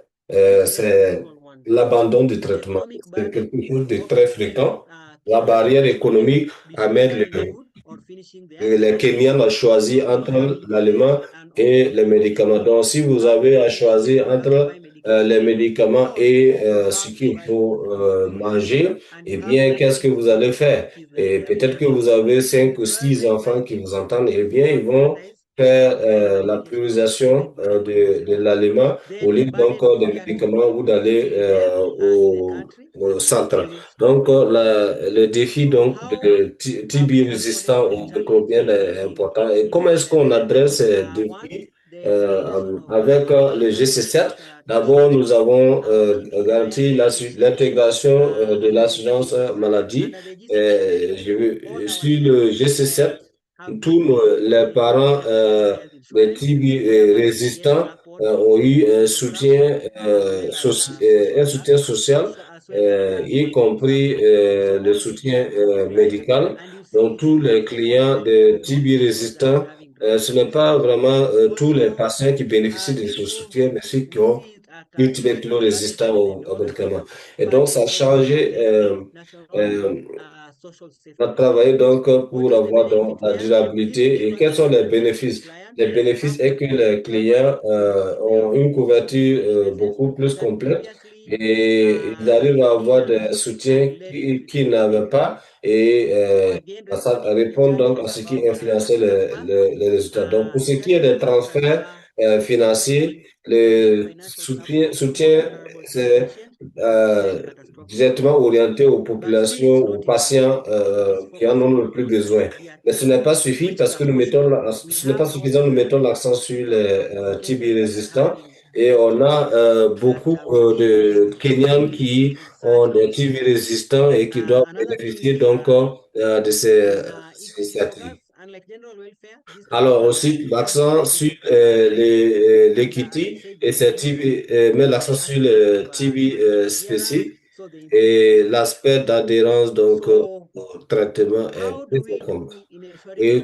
c'est l'abandon du traitement. C'est quelque chose de très fréquent. La barrière économique amène les Kenyans à choisir entre l'aliment et les médicaments. Donc, si vous avez à choisir entre les médicaments et ce qu'il faut manger, eh bien, qu'est-ce que vous allez faire? Et peut-être que vous avez 5 ou 6 enfants qui vous entendent, eh bien, ils vont faire la priorisation de l'aliment au lieu donc des médicaments ou d'aller au centre. Donc, le défi donc de TB résistant au microbien est important. Et comment est-ce qu'on adresse ces défis avec le GC7? D'abord, nous avons garanti l'intégration de l'assurance maladie. Sur le GC7, tous les parents des TB résistants ont eu un soutien social y compris le soutien médical. Donc, tous les clients de TB résistants, ce n'est pas vraiment tous les patients qui bénéficient de ce soutien, mais ceux qui ont une tuberculose résistante aux médicaments. Et donc, ça a changé. Euh, on a travaillé donc pour avoir donc la durabilité. Et quels sont les bénéfices? Les bénéfices est que les clients ont une couverture beaucoup plus complète et ils arrivent à avoir des soutiens qu'ils n'avaient pas et ça répond donc à ce qui influençait les résultats. Donc, pour ce qui est des transferts financiers, le soutien c'est euh, directement orienté aux populations, aux patients qui en ont le plus besoin. Mais ce n'est pas suffisant parce que ce n'est pas suffisant, nous mettons l'accent sur les TB résistants et on a beaucoup de Kenyans qui ont des TB résistants et qui doivent bénéficier donc de ces initiatives. Alors aussi, l'accent sur l'équité et c'est TB, met l'accent sur le TB spécifique et l'aspect d'adhérence donc au traitement est très important. Et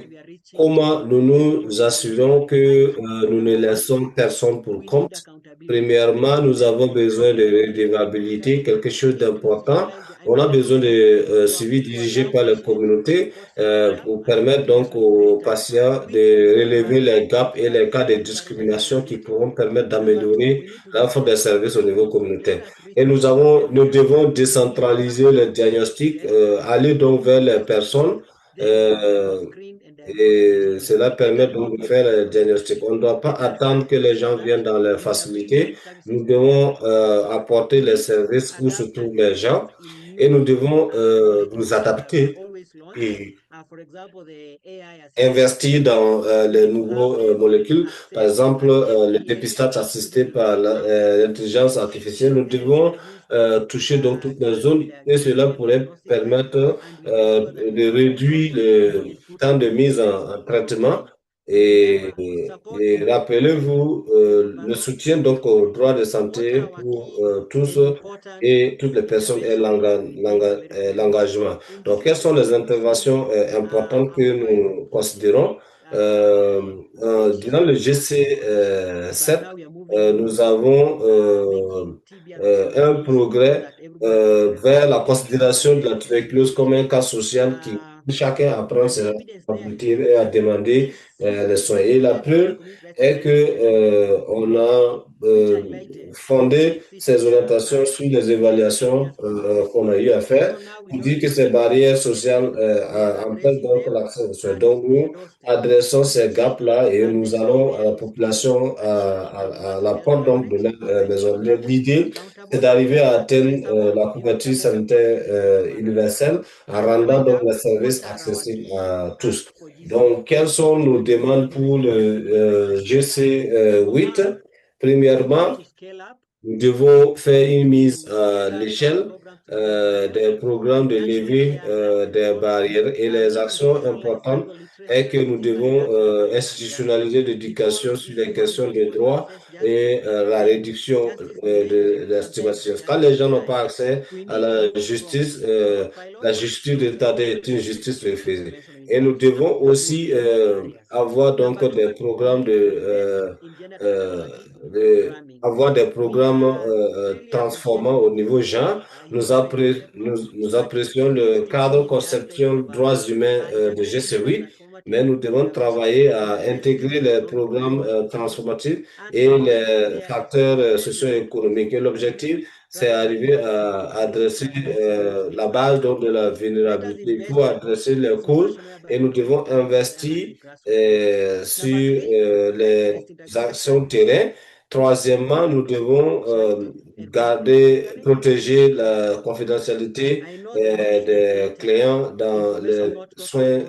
comment nous nous assurons que nous ne laissons personne pour compte? Premièrement, nous avons besoin de redevabilité, quelque chose d'important. On a besoin de suivi dirigé par les communautés pour permettre donc aux patients de relever les gaps et les cas de discrimination qui pourront permettre d'améliorer l'offre des services au niveau communautaire. Et nous devons décentraliser le diagnostic, aller donc vers les personnes. euh, et cela permet donc de faire le diagnostic. On ne doit pas attendre que les gens viennent dans les facilités. Nous devons apporter les services où se trouvent les gens et nous devons nous adapter et investir dans les nouveaux molécules. Par exemple, le dépistage assisté par l'intelligence artificielle. Nous devons toucher donc toutes les zones et cela pourrait permettre de réduire le temps de mise en traitement. Et rappelez-vous, le soutien donc au droit de santé pour tous et toutes les personnes et l'engagement. Donc, quelles sont les interventions importantes que nous considérons? Durant le GC7, nous avons un progrès vers la considération de la tuberculose comme un cas social qui chacun apprend ses responsabilités et à demander les soins. Et la preuve est que on a fondé ces orientations sur les évaluations qu'on a eu à faire pour dire que ces barrières sociales empêchent donc l'accès aux soins. Donc, nous adressons ces gaps-là et nous allons à la population à la porte donc de leur maison. L'idée, c'est d'arriver à atteindre la couverture sanitaire universelle en rendant donc les services accessibles à tous. Donc, quelles sont nos demandes pour le GC8? Premièrement, nous devons faire une mise à l'échelle des programmes de levée des barrières et les actions importantes est que nous devons institutionnaliser l'éducation sur les questions des droits et la réduction de l'estimation. Quand les gens n'ont pas accès à la justice d'État est une justice refusée. Et nous devons aussi avoir donc des programmes avoir des programmes transformants au niveau genre. Nous apprécions le cadre conception droits humains de GC8, mais nous devons travailler à intégrer les programmes transformatifs et les facteurs socio-économiques. Et l'objectif, c'est arriver à adresser la base donc, de la vulnérabilité pour adresser les causes et nous devons investir sur les actions terrain. Troisièmement, nous devons protéger la confidentialité des clients dans les soins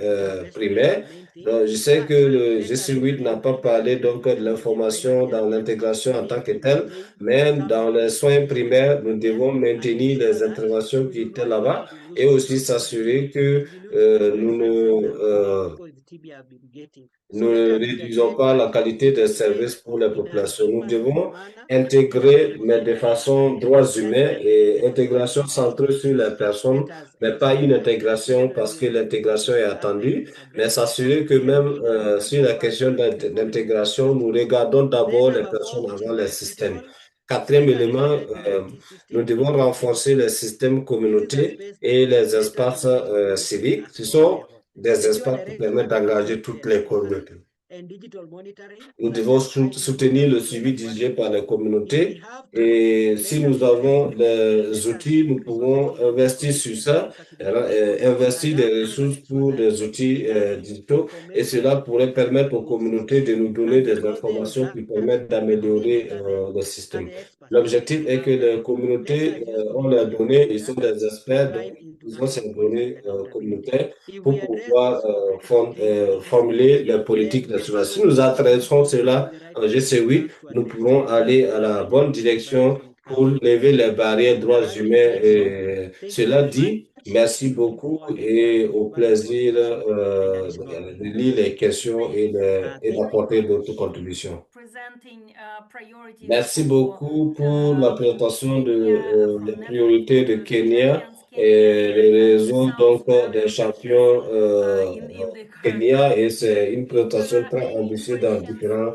primaires. Donc, je sais que le GC8 n'a pas parlé donc de l'information dans l'intégration en tant que telle, mais dans les soins primaires, nous devons maintenir les interventions qui étaient là-bas et aussi s'assurer que nous ne réduisons pas la qualité des services pour les populations. Nous devons intégrer, mais de façon droits humains et intégration centrée sur les personnes, mais pas une intégration parce que l'intégration est attendue, mais s'assurer que même sur la question d'intégration, nous regardons d'abord les personnes avant les systèmes. Quatrième élément, nous devons renforcer les systèmes communautaires et les espaces civiques. Ce sont des espaces qui permettent d'engager toutes les communautés. Nous devons soutenir le suivi dirigé par les communautés et si nous avons les outils, nous pouvons investir sur ça, investir des ressources pour des outils digitaux et cela pourrait permettre aux communautés de nous donner des informations qui permettent d'améliorer le système. L'objectif est que les communautés ont les données, ils sont des experts, donc ils ont ces données communautaires pour pouvoir formuler les politiques nationales. Si nous adressons cela en GC8, nous pourrons aller à la bonne direction pour lever les barrières droits humains. Et cela dit, merci beaucoup et au plaisir de lire les questions et d'apporter d'autres contributions. Merci beaucoup pour la présentation des priorités de Kenya et les raisons donc des champions Kenya et c'est une présentation très ambitieuse dans différents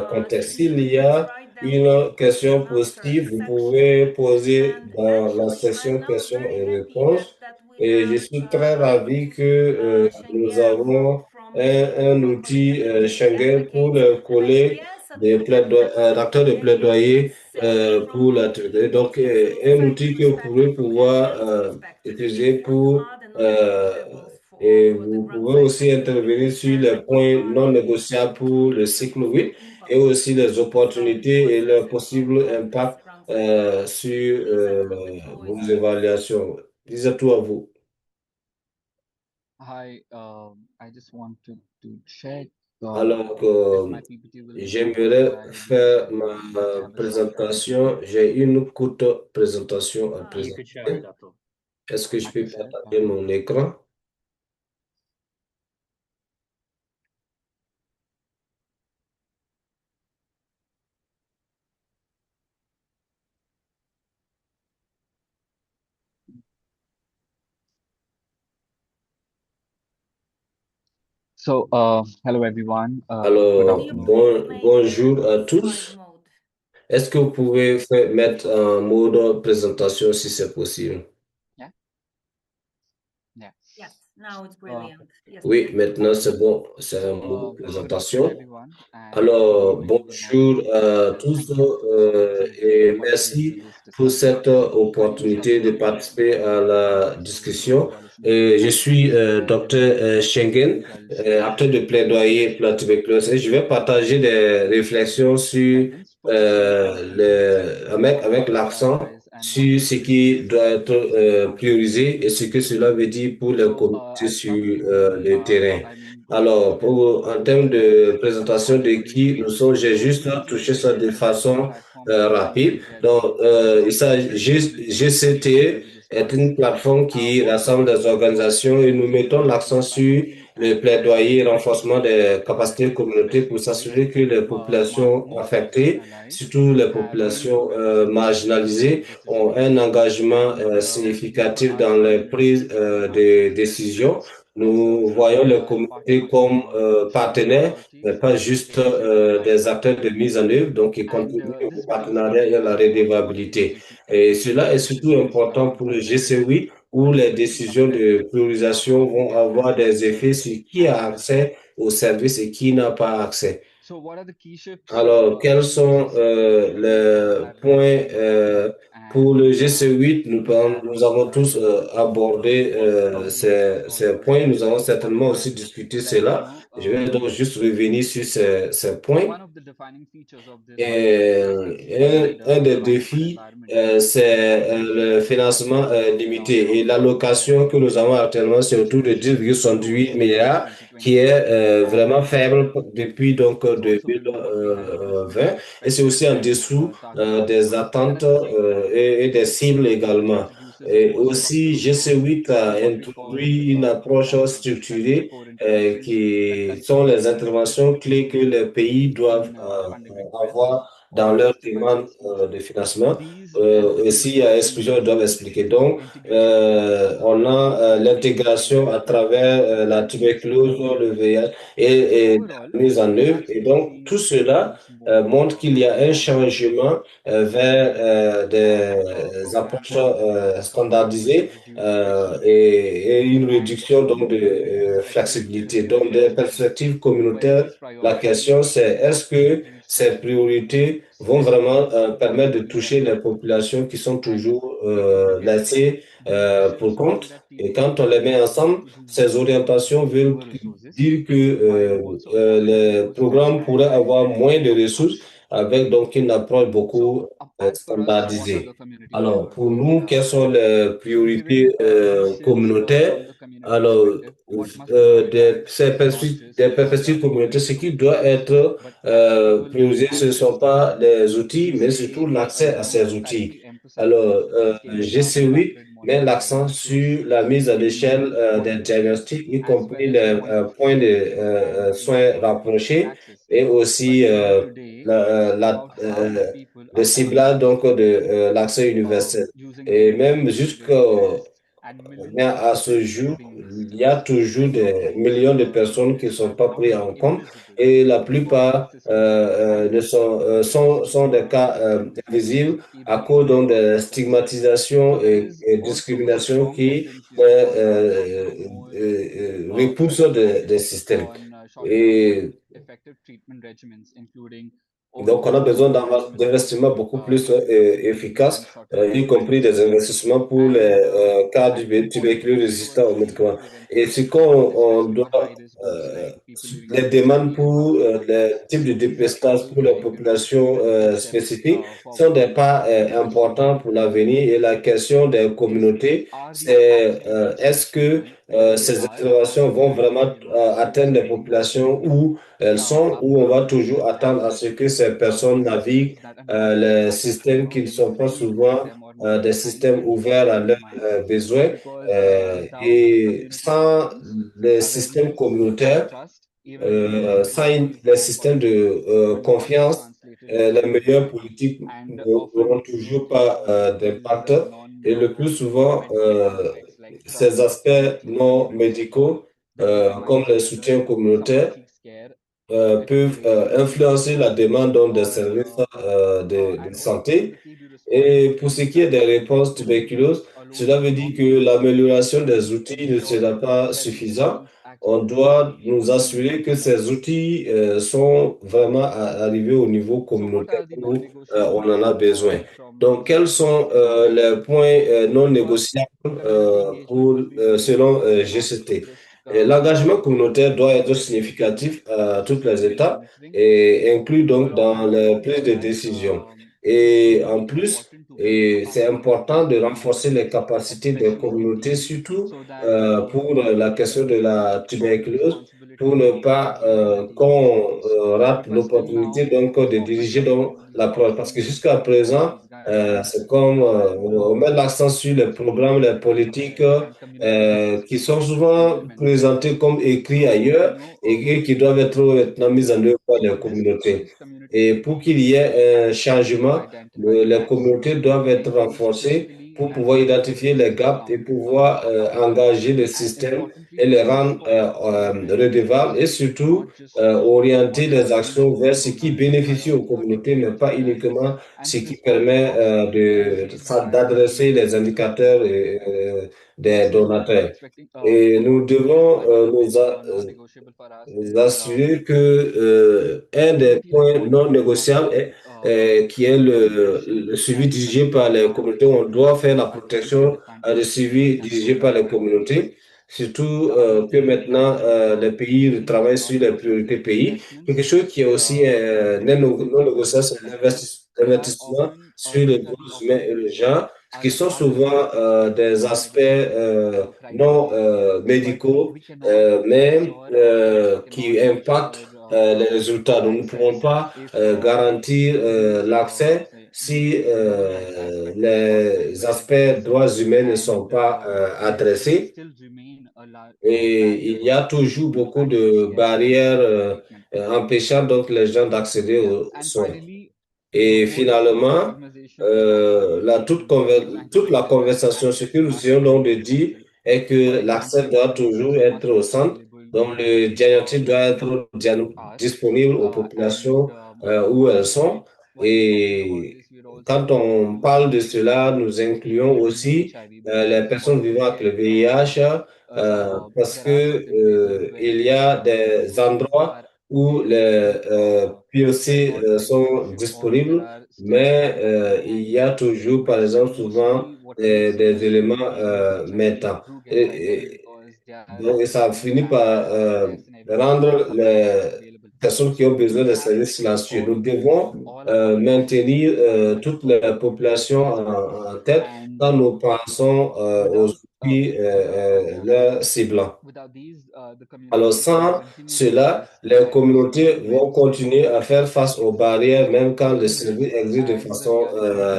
contextes. Il y a une question pour Steve, vous pouvez poser dans la section questions et réponses. Et je suis très ravi que nous avons un outil Schengen pour coller un acteur de plaidoyer pour la traité. Donc, un outil que vous pourrez pouvoir utiliser pour et vous pouvez aussi intervenir sur les points non négociables pour le cycle 8 et aussi les opportunités et leurs possibles impacts sur vos évaluations. Disons tout à vous. Hi, I just wanted to check Alors, my PPT will be j'aimerais I faire believe ma you might have a slide présentation. J'ai une courte présentation à You could share it, présenter. Doctor. Est-ce que je I peux can share. partager mon écran? So, hello everyone. Good Alors, afternoon. bonjour à tous. Est-ce que vous pouvez mettre en mode présentation si c'est possible? Yeah. Yes, now it's brilliant. Yes, Oui, maintenant c'est bon, c'est un mode Good afternoon, présentation. everyone, and Alors, very good bonjour morning. à tous Thank you et for merci attending to this pour discussion. cette opportunité de participer à la discussion. Je suis Dr. Schengen, acteur de plaidoyer pour la tuberculose, et je vais partager des réflexions sur avec l'accent sur ce qui doit être priorisé et ce que cela veut dire pour les So, communautés I'll sur start with le terrain. I mean, Alors, en termes de présentation de very qui nous briefly. sommes, j'ai So, juste TPT touché ça de is a façon platform that rapide. where Donc, we GCT we est discuss une plateforme qui what rassemble des organisations et nous mettons l'accent sur le plaidoyer et renforcement des capacités communautaires pour s'assurer que les populations affectées, surtout les populations marginalisées, ont un engagement significatif dans les prises de décisions. Nous voyons les communautés comme partenaires, mais pas juste des acteurs de mise en œuvre, donc ils contribuent au partenariat et à la redevabilité. Et cela est surtout important pour le GC8, où les décisions de priorisation vont avoir des effets sur qui a accès aux services et qui n'a pas accès. So, what are the key shifts Alors, quels sont les points pour le GC8? Nous avons tous abordé ces points. Nous avons certainement aussi discuté cela. Je vais donc juste revenir sur ces points. one of the defining features of this Et un des défis, c'est le financement limité et l'allocation que nous avons actuellement, c'est autour de 10,68 milliards, qui est vraiment faible depuis donc 2020. Et c'est aussi en dessous des attentes et des cibles également. Et aussi, GC8 a introduit une approche structurée qui sont les interventions clés que les pays doivent avoir dans leur demande de financement. Aussi, il y a exclusion, ils doivent expliquer. Donc, on a l'intégration à travers la tuberculose, le VIH et la mise en œuvre. Et donc, tout cela montre qu'il y a un changement vers des approches standardisées et une réduction donc de flexibilité. Donc, des perspectives communautaires, la question c'est est-ce que ces priorités vont vraiment permettre de toucher les populations qui sont toujours laissées pour compte. Et quand on les met ensemble, ces orientations veulent dire que les programmes pourraient avoir moins de ressources avec donc une approche beaucoup standardisée. Alors, pour nous, quelles sont les priorités communautaires? Alors, des perspectives communautaires, ce qui doit être priorisé, ce ne sont pas les outils, mais surtout l'accès à ces outils. Alors, GC8 met l'accent sur la mise à l'échelle des diagnostics, y compris les points de soins rapprochés et aussi le ciblage donc de l'accès universel. Et même jusqu'au Mais à ce jour, il y a toujours des millions de personnes qui ne sont pas prises en compte et la plupart sont des cas invisibles à cause donc, de stigmatisation et discrimination qui repoussent des systèmes. Et donc, on a besoin d'investissements beaucoup plus efficaces, y compris des investissements pour les cas de tuberculose résistants aux médicaments. Et ce qu'on doit, les demandes pour les types de dépistage pour les populations spécifiques sont des pas importants pour l'avenir. Et la question des communautés, c'est est-ce que ces interventions vont vraiment atteindre les populations où elles sont, où on va toujours attendre à ce que ces personnes naviguent les systèmes qui ne sont pas souvent des systèmes ouverts à leurs besoins. Et sans les systèmes communautaires, sans les systèmes de confiance, les meilleures politiques n'auront toujours pas d'impact. Et le plus souvent, ces aspects non médicaux, comme le soutien communautaire, peuvent influencer la demande donc, des services de santé. Et pour ce qui est des réponses tuberculose, cela veut dire que l'amélioration des outils ne sera pas suffisante. On doit nous assurer que ces outils sont vraiment arrivés au niveau communautaire où on en a besoin. Donc, quels sont les points non négociables selon GCT? L'engagement communautaire doit être significatif à toutes les étapes et inclus donc dans les prises de décision. Et en plus, c'est important de renforcer les capacités des communautés, surtout pour la question de la tuberculose, pour ne pas qu'on rate l'opportunité donc de diriger donc l'approche. Parce que jusqu'à présent, c'est comme on met l'accent sur les programmes, les politiques qui sont souvent présentés comme écrits ailleurs et qui doivent être maintenant mis en œuvre par les communautés. Et pour qu'il y ait un changement, les communautés doivent être renforcées pour pouvoir identifier les gaps et pouvoir engager le système et les rendre redevables et surtout orienter les actions vers ce qui bénéficie aux communautés, mais pas uniquement ce qui permet d'adresser les indicateurs des donateurs. Et nous devons nous assurer que un des points non négociables qui est le suivi dirigé par les communautés. On doit faire la protection du suivi dirigé par les communautés. Surtout que maintenant, les pays travaillent sur les priorités pays. Quelque chose qui est aussi non négociable, c'est l'investissement sur les droits humains et le genre, qui sont souvent des aspects non médicaux, mais qui impactent les résultats. Donc, nous ne pouvons pas garantir l'accès si les aspects droits humains ne sont pas adressés. Et il y a toujours beaucoup de barrières empêchant donc les gens d'accéder aux soins. Et finalement, toute la conversation, ce que nous essayons donc de dire est que l'accès doit toujours être au centre. Donc, le diagnostic doit être disponible aux populations où elles sont. Et quand on parle de cela, nous incluons aussi les personnes vivant avec le VIH parce que il y a des endroits où les POC sont disponibles, mais il y a toujours, par exemple, souvent des éléments métants. Donc, ça finit par rendre les personnes qui ont besoin de services silencieux. Nous devons maintenir toute la population en tête quand nous pensons aux outils leur ciblant. Alors, sans cela, les communautés vont continuer à faire face aux barrières, même quand le service existe de façon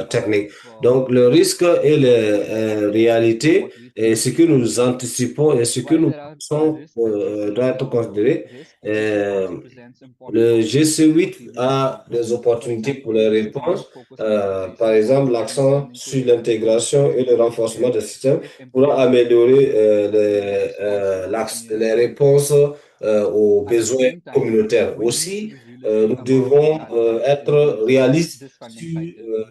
technique. Donc, le risque et les réalités, et ce que nous anticipons et ce que nous pensons doit être considéré. Le GC8 a des opportunités pour les réponses. Par exemple, l'accent sur l'intégration et le renforcement des systèmes pourra améliorer les réponses aux besoins communautaires. Aussi, nous devons être réalistes sur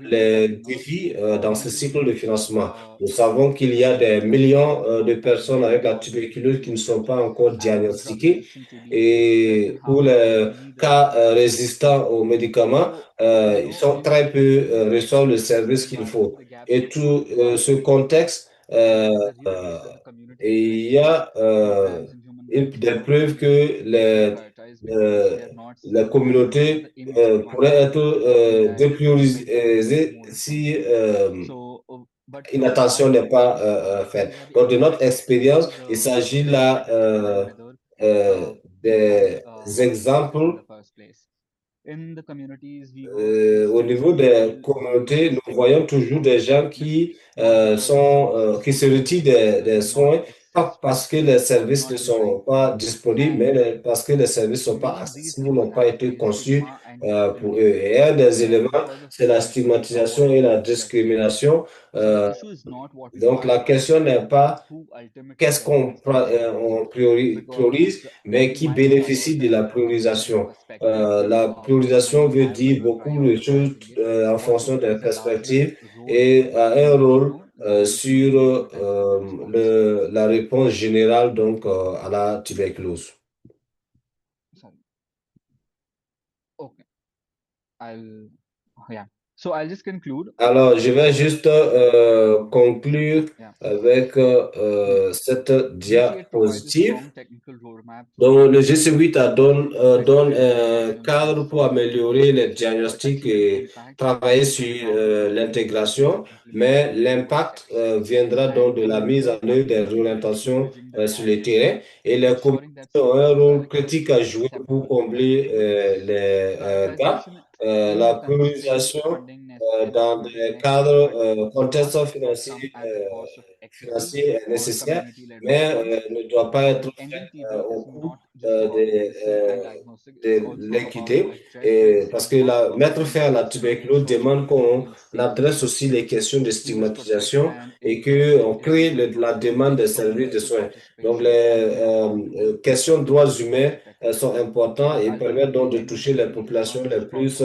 les défis dans ce cycle de financement. Nous savons qu'il y a des millions de personnes avec la tuberculose qui ne sont pas encore diagnostiquées et pour les cas résistants aux médicaments, ils sont très peu reçoivent le service qu'il faut. Et tout ce contexte, et il y a des preuves que les communautés pourraient être dépriorisées si une attention n'est pas faite. Donc, de notre expérience, il s'agit là des exemples au niveau des communautés. Nous voyons toujours des gens qui qui se retirent des soins, pas parce que les services ne sont pas disponibles, mais parce que les services ne sont pas accessibles ou n'ont pas été conçus pour eux. Et un des éléments, c'est la stigmatisation et la discrimination. Euh, donc, la question n'est pas qu'est-ce on priorise, mais qui bénéficie de la priorisation. La priorisation veut dire beaucoup de choses en fonction des perspectives et a un rôle sur la réponse générale donc, à la tuberculose. Alors, je vais juste conclure avec cette diapositive. Donc, le GC8 donne un cadre pour améliorer les diagnostics et travailler sur l'intégration, mais l'impact viendra donc de la mise en œuvre des orientations sur le terrain et les communautés ont un rôle critique à jouer pour combler les gaps. La priorisation dans des cadres contexte financier est nécessaire, mais ne doit pas être fait au coût de l'équité. Et parce que mettre fin à la tuberculose demande qu'on adresse aussi les questions de stigmatisation et qu'on crée la demande des services de soins. Donc, les questions de droits humains sont importantes et permettent donc de toucher les populations les plus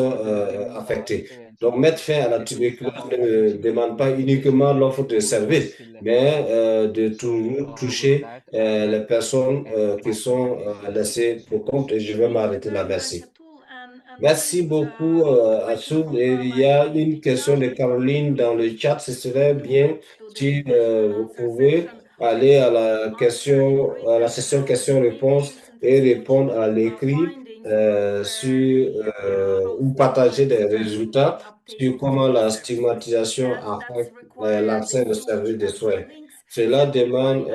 affectées. Donc, mettre fin à la tuberculose ne demande pas uniquement l'offre de services, mais de toujours toucher les personnes qui sont laissées pour compte. Et je vais m'arrêter là. Merci. Merci beaucoup à tous. Et il y a une question de Caroline dans le chat. Ce serait bien si vous pouvez aller à la session questions-réponses et répondre à l'écrit ou partager des résultats sur comment la stigmatisation affecte l'accès au service de soins. Cela demande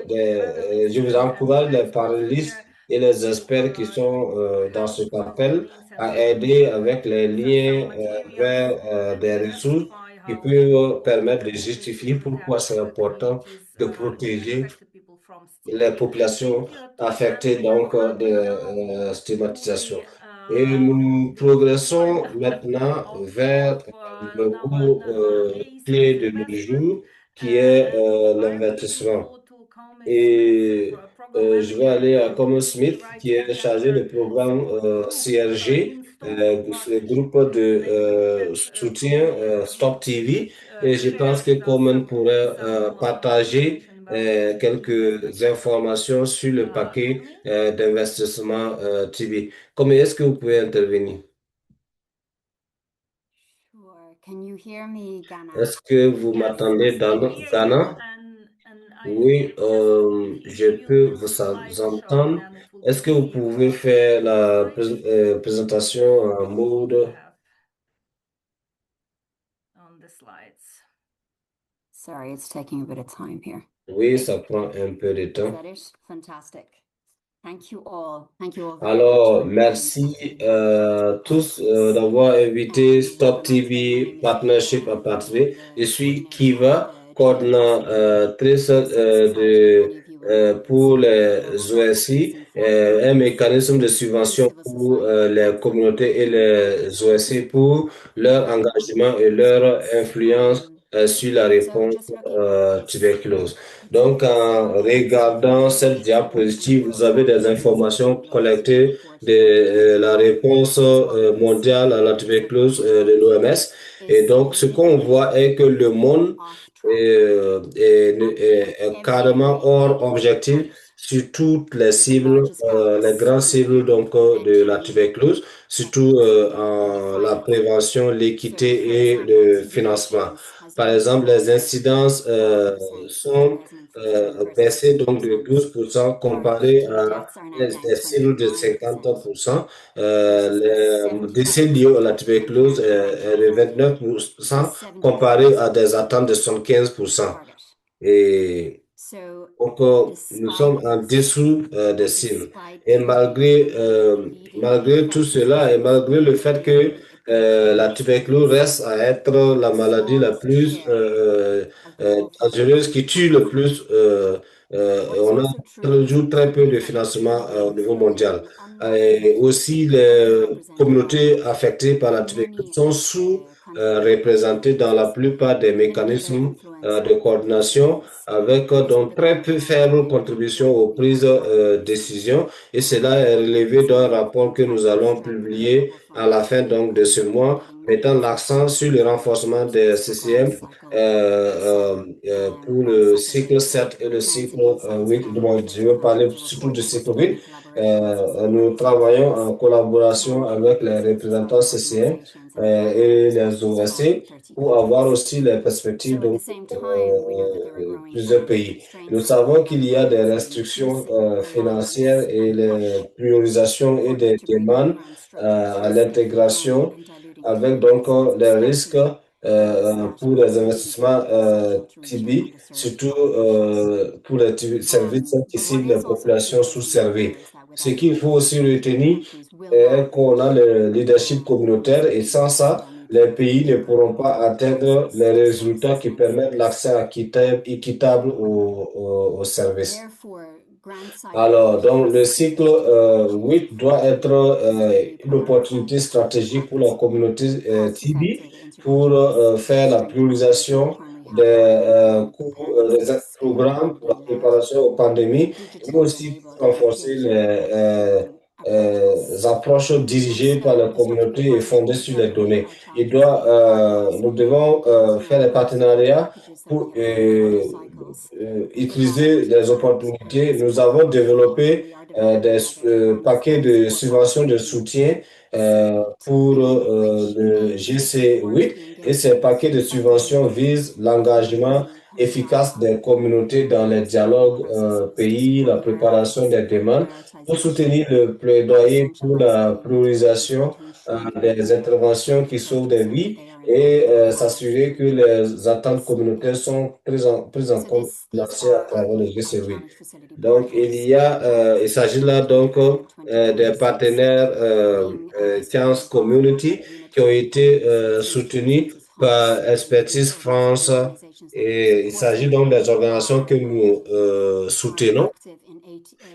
je vous encourage les panélistes et les experts qui sont dans cet appel à aider avec les liens vers des ressources qui peuvent permettre de justifier pourquoi c'est important de protéger les populations affectées donc de stigmatisation. Et nous progressons maintenant vers le mot clé de nos jours qui est l'investissement. Et je vais aller à Common Smith, qui est chargé du programme CRG, ce groupe de soutien Stop TV. Et je pense que Common pourrait partager quelques informations sur le paquet d'investissement TV. Comment est-ce que vous pouvez intervenir? Est-ce que vous m'attendez, Dana? Oui, je peux vous entendre. Est-ce que vous pouvez faire la présentation en mode? Sorry, it's taking a bit of time here. Oui, ça prend un peu de temps. Is that it? Fantastic. Thank you all. Thank you all very Alors, much. merci tous d'avoir invité Stop TV Partnership à participer. Je suis Kiva, coordinatrice pour les OSI, un mécanisme de subvention pour les communautés et les OSI pour leur engagement et leur influence sur la réponse tuberculose. Donc, en regardant cette diapositive, vous avez des informations collectées de la réponse mondiale à la tuberculose de l'OMS. Et donc, ce qu'on voit est que le monde est carrément hors objectif sur toutes les cibles, les grandes cibles donc, de la tuberculose, surtout en la prévention, l'équité et le financement. Par exemple, les incidences sont baissées donc de 12% comparé à des cibles de 50%. Les décès liés à la tuberculose est de 29% comparé à des attentes de 75%. Et donc, nous sommes en dessous des cibles. Et malgré tout cela, et malgré le fait que la tuberculose reste à être la maladie la plus dangereuse qui tue le plus, on a toujours très peu de financement au niveau mondial. Et aussi, les communautés affectées par la tuberculose sont sous-représentées dans la plupart des mécanismes de coordination avec donc très peu faible contribution aux prises de décision. Et cela est relevé dans un rapport que nous allons publier à la fin donc, de ce mois, mettant l'accent sur le renforcement des CCM pour le cycle 7 et le cycle 8. Donc, je vais parler surtout du cycle 8. Nous travaillons en collaboration avec les représentants CCM et les OSC pour avoir aussi les perspectives de plusieurs pays. Nous savons qu'il y a des restrictions financières et les priorisations et des demandes à l'intégration avec donc les risques pour les investissements TB, surtout pour les services qui ciblent les populations sous-servies. Ce qu'il faut aussi retenir est qu'on a le leadership communautaire et sans ça, les pays ne pourront pas atteindre les résultats qui permettent l'accès équitable aux services. Alors, donc, le cycle 8 doit être une opportunité stratégique pour la communauté TB pour faire la priorisation des programmes pour la préparation aux pandémies et aussi pour renforcer les approches dirigées par la communauté et fondées sur les données. Nous devons faire des partenariats pour utiliser les opportunités. Nous avons développé des paquets de subventions de soutien pour le GC8 et ces paquets de subventions visent l'engagement efficace des communautés dans les dialogues pays, la préparation des demandes pour soutenir le plaidoyer pour la priorisation des interventions qui sauvent des vies et s'assurer que les attentes communautaires sont prises en compte à travers le GC8. Donc, il s'agit là donc des partenaires Chance Community qui ont été soutenus par Expertise France et il s'agit donc des organisations que nous soutenons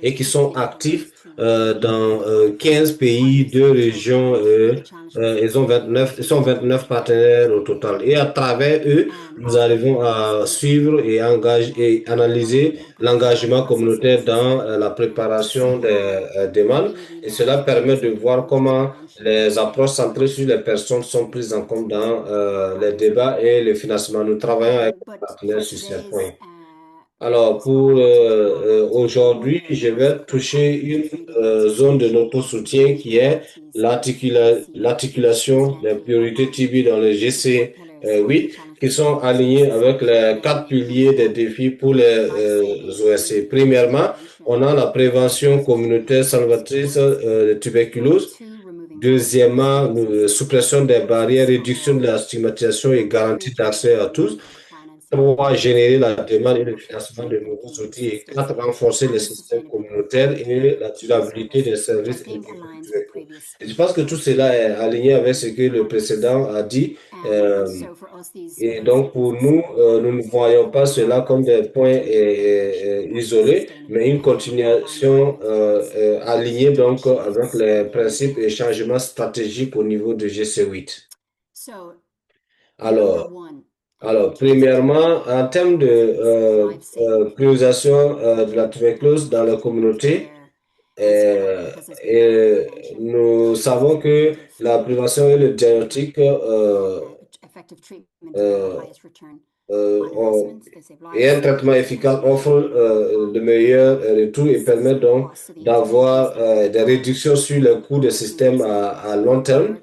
et qui sont actifs dans 15 pays, 2 régions. Ils sont 29 partenaires au total. Et à travers eux, nous arrivons à suivre et analyser l'engagement communautaire dans la préparation des demandes. Et cela permet de voir comment les approches centrées sur les personnes sont prises en compte dans les débats et le financement. Nous travaillons avec les partenaires sur ces points. Alors, pour aujourd'hui, je vais toucher une zone de notre soutien qui est l'articulation des priorités TB dans le GC8 qui sont alignés avec les 4 piliers des défis pour les OSC. Premièrement, on a la prévention communautaire salvatrice de tuberculose. Deuxièmement, suppression des barrières, réduction de la stigmatisation et garantie d'accès à tous. 3, générer la demande et le financement de nouveaux outils. Et 4, renforcer les systèmes communautaires et la durabilité des services intellectuels. Et je pense que tout cela est aligné avec ce que le précédent a dit. Et donc, pour nous, nous ne voyons pas cela comme des points isolés, mais une continuation alignée donc avec les principes et changements stratégiques au niveau de GC8. Alors, premièrement, en termes de priorisation de la tuberculose dans la communauté, nous savons que la prévention et le diagnostic et un traitement efficace offrent de meilleurs retours et permettent donc d'avoir des réductions sur le coût des systèmes à long terme.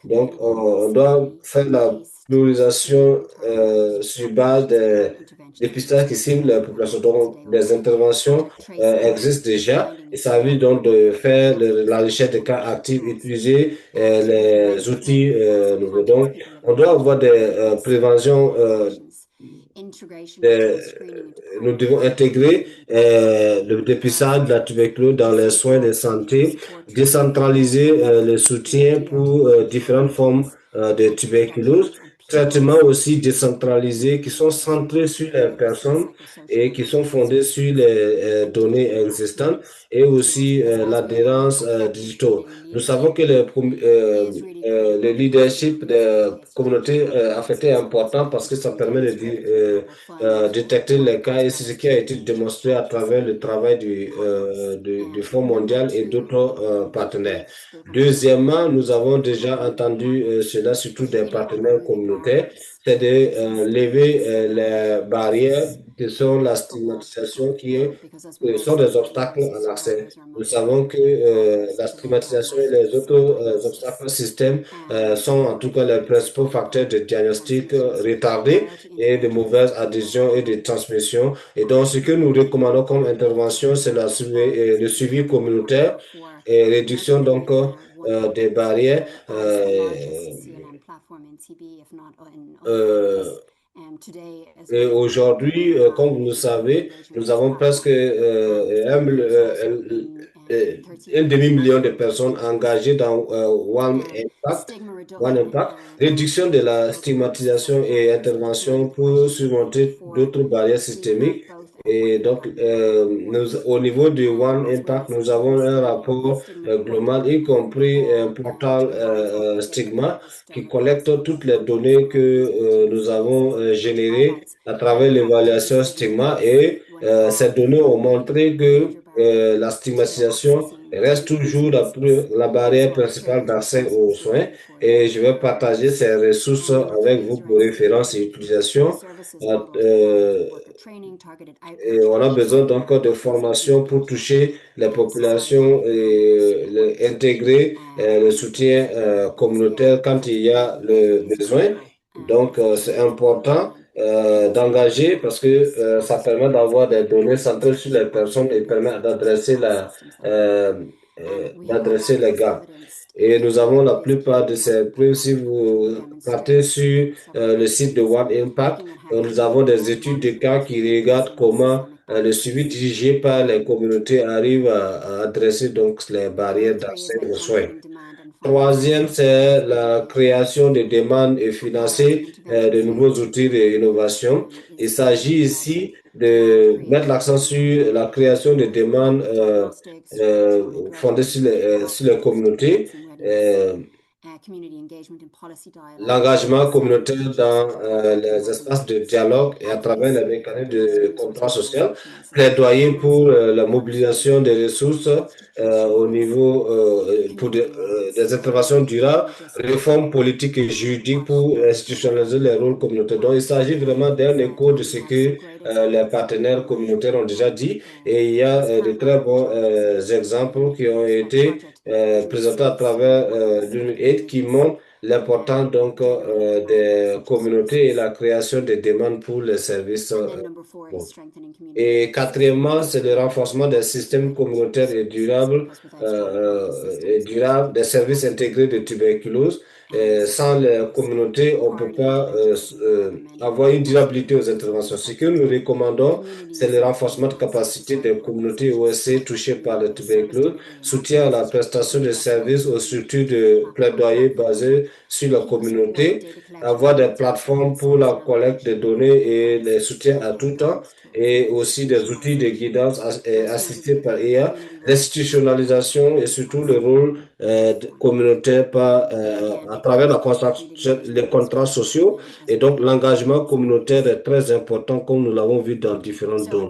Donc, on doit faire la priorisation sur base des dépistages qui ciblent la population. Donc, des interventions existent déjà. Il s'agit donc de faire la recherche des cas actifs, utiliser les outils nouveaux. Donc, on doit avoir des préventions. Nous devons intégrer le dépistage de la tuberculose dans les soins de santé, décentraliser le soutien pour différentes formes de tuberculose, traitements aussi décentralisés qui sont centrés sur les personnes et qui sont fondés sur les données existantes et aussi l'adhérence digitale. Nous savons que le leadership des communautés affectées est important parce que ça permet de détecter les cas et c'est ce qui a été démontré à travers le travail du Fonds mondial et d'autres partenaires. Deuxièmement, nous avons déjà entendu cela surtout des partenaires communautaires, c'est de lever les barrières qui sont la stigmatisation qui sont des obstacles à l'accès. Nous savons que la stigmatisation et les autres obstacles au système sont en tout cas les principaux facteurs de diagnostic retardé et de mauvaise adhésion et de transmission. Et donc, ce que nous recommandons comme intervention, c'est le suivi communautaire et réduction donc des barrières. Et aujourd'hui, comme vous le savez, nous avons presque un demi-million de personnes engagées dans One Impact, réduction de la stigmatisation et intervention pour surmonter d'autres barrières systémiques. Et donc, au niveau du One Impact, nous avons un rapport global, y compris un portal Stigma, qui collecte toutes les données que nous avons générées à travers l'évaluation Stigma. Et ces données ont montré que la stigmatisation reste toujours la barrière principale d'accès aux soins. Et je vais partager ces ressources avec vous pour référence et utilisation. Et on a besoin donc de formation pour toucher les populations et intégrer le soutien communautaire quand il y a le besoin. Donc, c'est important d'engager parce que ça permet d'avoir des données centrées sur les personnes et permet d'adresser les gaps. Et nous avons la plupart de ces preuves. Si vous partez sur le site de One Impact, nous avons des études de cas qui regardent comment le suivi dirigé par les communautés arrive à adresser donc les barrières d'accès aux soins. Troisième, c'est la création de demandes et financer de nouveaux outils d'innovation. Il s'agit ici de mettre l'accent sur la création de demandes fondées sur les communautés, l'engagement communautaire dans les espaces de dialogue et à travers les mécanismes de contrat social, plaidoyer pour la mobilisation des ressources au niveau pour des interventions durables, réformes politiques et juridiques pour institutionnaliser les rôles communautaires. Donc, il s'agit vraiment d'un écho de ce que les partenaires communautaires ont déjà dit et il y a de très bons exemples qui ont été présentés à travers l'UNAID qui montrent l'importance donc des communautés et la création des demandes pour les services. Et quatrièmement, c'est le renforcement des systèmes communautaires et durables, des services intégrés de tuberculose. Sans les communautés, on ne peut pas avoir une durabilité aux interventions. Ce que nous recommandons, c'est le renforcement de capacité des communautés OSC touchées par le tuberculose, soutien à la prestation de services aux structures de plaidoyer basées sur la communauté, avoir des plateformes pour la collecte de données et les soutiens à tout temps, et aussi des outils de guidance assistés par IA, l'institutionnalisation et surtout le rôle communautaire à travers la construction, les contrats sociaux. Et donc, l'engagement communautaire est très important, comme nous l'avons vu dans différentes zones.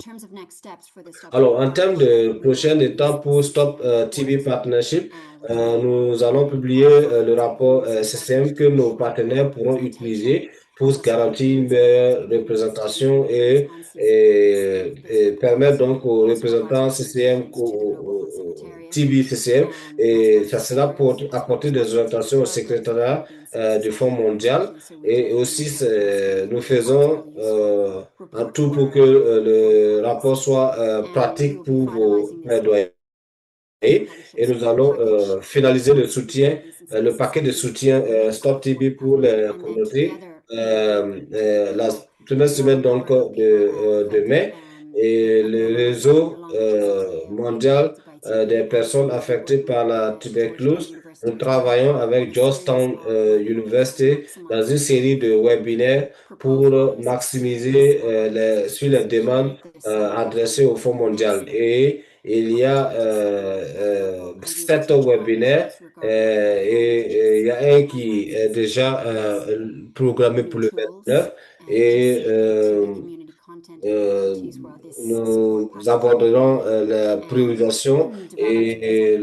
Alors, en termes de prochaine étape pour Stop TB Partnership, nous allons publier le rapport CCM que nos partenaires pourront utiliser pour garantir une meilleure représentation et permettre donc aux représentants CCM, TB CCM, et ça sera pour apporter des orientations au secrétariat du Fonds mondial. Et aussi, nous faisons en tout pour que le rapport soit pratique pour vos plaidoyers. Et nous allons finaliser le soutien, le paquet de soutien Stop TB pour les communautés la première semaine donc de mai. Et le réseau mondial des personnes affectées par la tuberculose, nous travaillons avec Georgetown University dans une série de webinaires pour maximiser sur les demandes adressées au Fonds mondial. Et il y a 7 webinaires et il y a un qui est déjà programmé pour le 29 et nous aborderons la priorisation et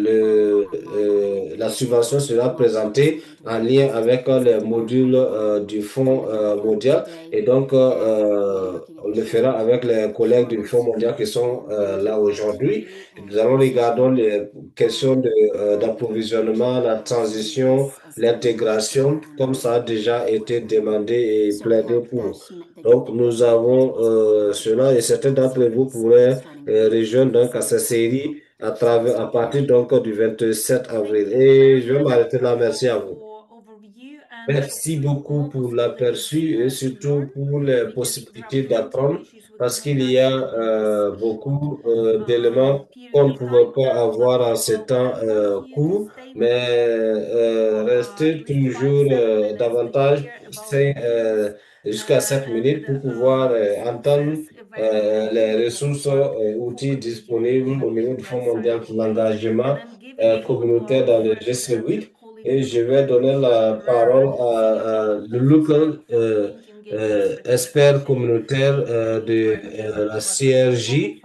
la subvention sera présentée en lien avec les modules du Fonds mondial. Et donc, on le fera avec les collègues du Fonds mondial qui sont là aujourd'hui. Nous allons regarder les questions d'approvisionnement, la transition, l'intégration, comme ça a déjà été demandé et plaidé pour. Donc, nous avons cela et certains d'entre vous pourraient rejoindre donc à cette série à partir donc du 27 avril. Et je vais m'arrêter là. Merci à vous. Merci beaucoup pour l'aperçu et surtout pour les possibilités d'apprendre parce qu'il y a beaucoup d'éléments qu'on ne pouvait pas avoir en ce temps court, mais restez toujours davantage jusqu'à 7 minutes pour pouvoir entendre les ressources et outils disponibles au niveau du Fonds mondial pour l'engagement communautaire dans le G8. Et je vais donner la parole à le local expert communautaire de la CRJ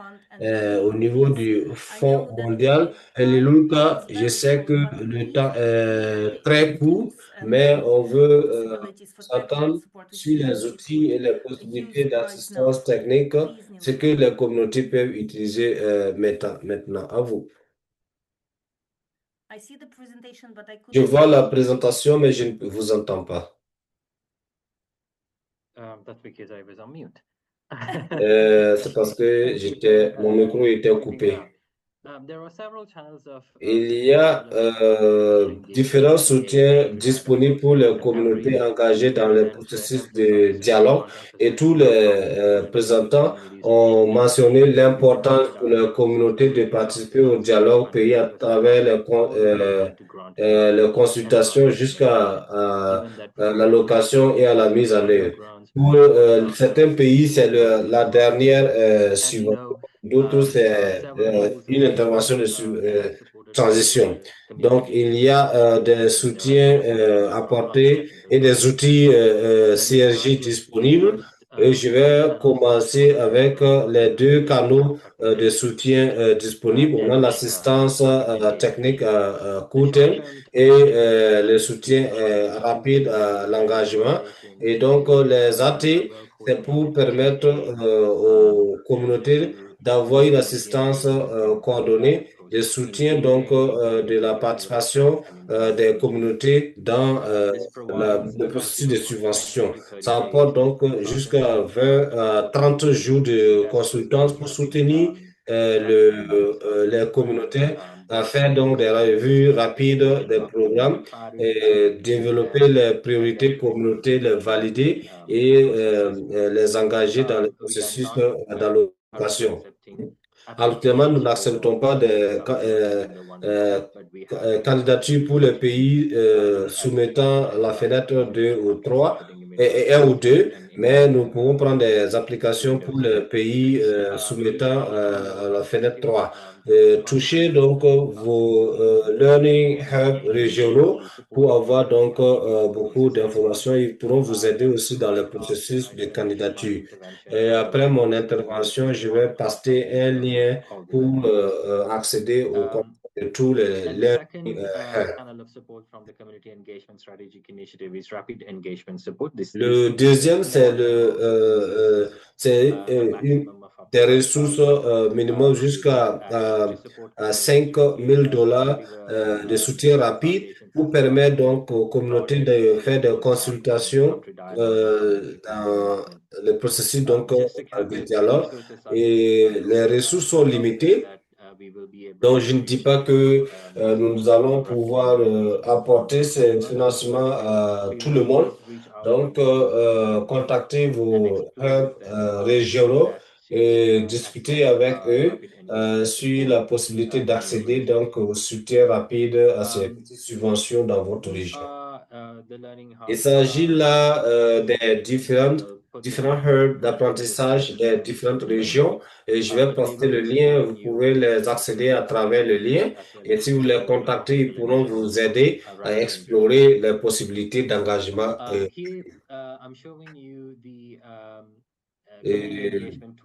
au niveau du Fonds mondial. Et Luca, je sais que le temps est très court, mais on veut s'entendre sur les outils et les possibilités d'assistance technique, ce que les communautés peuvent utiliser maintenant. À vous. Je vois la présentation, mais je ne vous entends pas. C'est parce que mon micro était coupé. Il y a différents soutiens disponibles pour les communautés engagées dans le processus de dialogue et tous les présentants ont mentionné l'importance pour les communautés de participer au dialogue pays à travers les consultations jusqu'à l'allocation et à la mise en œuvre. Pour certains pays, c'est la dernière subvention. D'autres, c'est une intervention de transition. Donc, il y a des soutiens apportés et des outils CRJ disponibles. Et je vais commencer avec les 2 canaux de soutien disponibles. On a l'assistance technique à court terme et le soutien rapide à l'engagement. Et donc, les AT, c'est pour permettre aux communautés d'avoir une assistance coordonnée, de soutien donc de la participation des communautés dans le processus de subvention. Ça apporte donc jusqu'à 20 à 30 jours de consultance pour soutenir les communautés à faire donc des revues rapides des programmes, et développer les priorités communautés, les valider et les engager dans le processus d'allocation. Actuellement, nous n'acceptons pas des candidatures pour les pays soumettant la fenêtre 2 ou 3 et 1 ou 2, mais nous pouvons prendre des applications pour les pays soumettant à la fenêtre 3. Touchez donc vos Learning Hub régionaux pour avoir donc beaucoup d'informations. Ils pourront vous aider aussi dans le processus de candidature. Et après mon intervention, je vais passer un lien pour accéder au contenu de tous les Learning Hubs. Le deuxième, c'est des ressources minimum jusqu'à 5 000 dollars de soutien rapide pour permettre donc aux communautés de faire des consultations dans le processus donc de dialogue. Et les ressources sont limitées. Donc, je ne dis pas que nous allons pouvoir apporter ces financements à tout le monde. Donc, contactez vos hubs régionaux et discutez avec eux sur la possibilité d'accéder donc au soutien rapide à ces subventions dans votre région. Il s'agit là des différents hubs d'apprentissage des différentes régions et je vais poster le lien. Vous pouvez les accéder à travers le lien et si vous les contactez, ils pourront vous aider à explorer les possibilités d'engagement.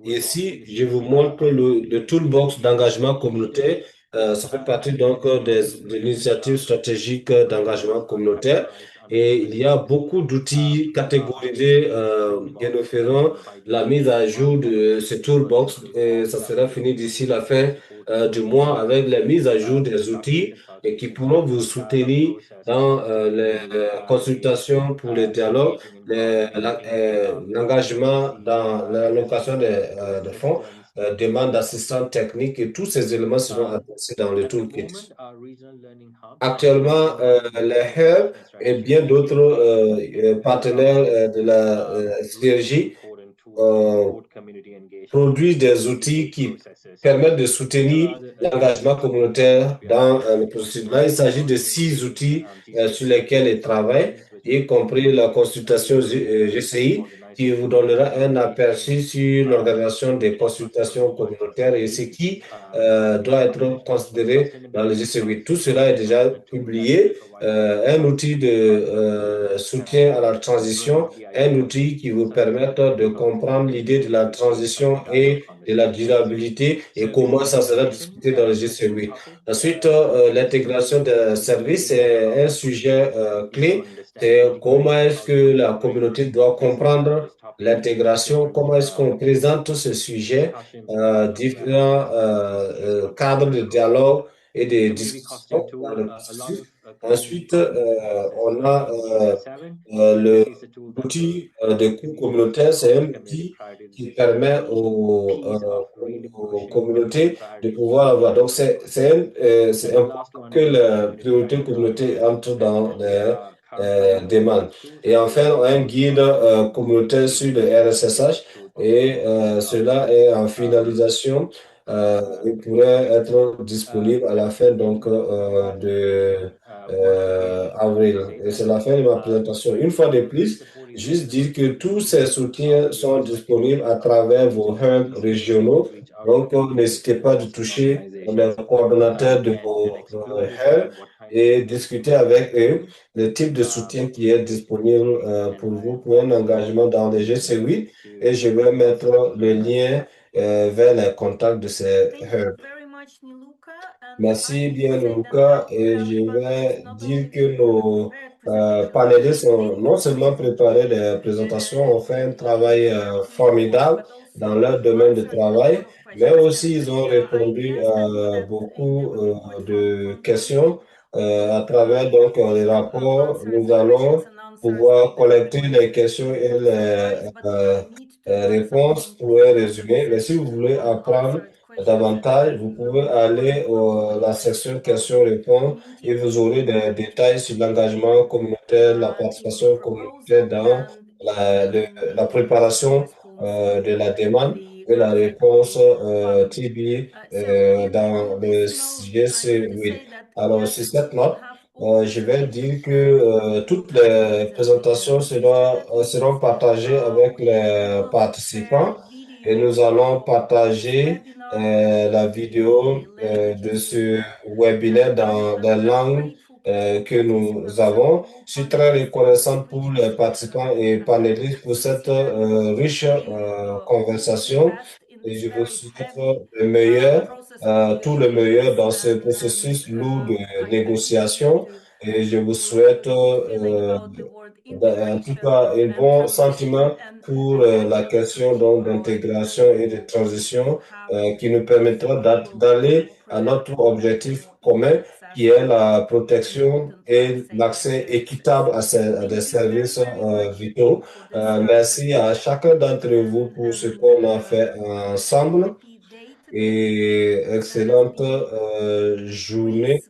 Ici, je vous montre le toolbox d'engagement communautaire. Ça fait partie donc de l'initiative stratégique d'engagement communautaire. Et il y a beaucoup d'outils catégorisés et nous ferons la mise à jour de ce toolbox et ça sera fini d'ici la fin du mois avec la mise à jour des outils et qui pourront vous soutenir dans les consultations pour le dialogue, l'engagement dans l'allocation des fonds, demande d'assistance technique et tous ces éléments seront adressés dans le toolkit. Actuellement, les hubs et bien d'autres partenaires de la CRJ produisent des outils qui permettent de soutenir l'engagement communautaire dans le processus. Là, il s'agit de 6 outils sur lesquels ils travaillent, y compris la consultation GCI, qui vous donnera un aperçu sur l'organisation des consultations communautaires et ce qui doit être considéré dans le GC8. Tout cela est déjà publié. Un outil de soutien à la transition, un outil qui vous permette de comprendre l'idée de la transition et de la durabilité et comment ça sera discuté dans le GC8. Ensuite, l'intégration des services est un sujet clé. C'est comment est-ce que la communauté doit comprendre l'intégration, comment est-ce qu'on présente ce sujet, différents cadres de dialogue et de discussion dans le processus. Ensuite, on a l'outil de coût communautaire, c'est un outil qui permet aux communautés de pouvoir avoir. Donc, c'est important que la priorité communautaire entre dans les demandes. Et enfin, un guide communautaire sur le RSSH et cela est en finalisation. Il pourrait être disponible à la fin donc de avril. Et c'est la fin de ma présentation. Une fois de plus, juste dire que tous ces soutiens sont disponibles à travers vos hubs régionaux. Donc, n'hésitez pas de toucher les coordonnateurs de vos hubs et discuter avec eux le type de soutien qui est disponible pour vous pour un engagement dans les GC8 et je vais mettre le lien vers les contacts de ces hubs. Merci bien, Luca. Et je vais dire que nos panélistes ont non seulement préparé des présentations, ont fait un travail formidable dans leur domaine de travail, mais aussi ils ont répondu à beaucoup de questions à travers donc les rapports. Nous allons pouvoir collecter les questions et les réponses pour un résumé. Mais si vous voulez apprendre davantage, vous pouvez aller à la section questions-réponses et vous aurez des détails sur l'engagement communautaire, la participation communautaire dans la préparation de la demande et la réponse TB dans le GC8. Alors, sur cette note, je vais dire que toutes les présentations seront partagées avec les participants et nous allons partager la vidéo de ce webinaire dans la langue que nous avons. Je suis très reconnaissant pour les participants et panélistes pour cette riche conversation et je vous souhaite le meilleur, tout le meilleur dans ce processus lourd de négociation et je vous souhaite en tout cas un bon sentiment pour la question donc d'intégration et de transition qui nous permettra d'aller à notre objectif commun qui est la protection et l'accès équitable à des services vitaux. Merci à chacun d'entre vous pour ce qu'on a fait ensemble et excellente journée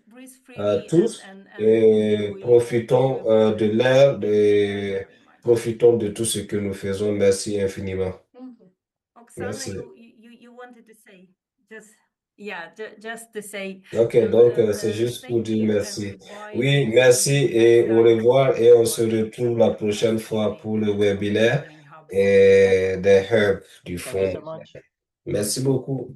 à tous et profitons de l'air et profitons de tout ce que nous faisons. Merci infiniment. Merci. Ok, donc c'est juste pour dire merci. Oui, merci et au revoir et on se retrouve la prochaine fois pour le webinaire et des herbes du Thank you fond. so much. Merci beaucoup.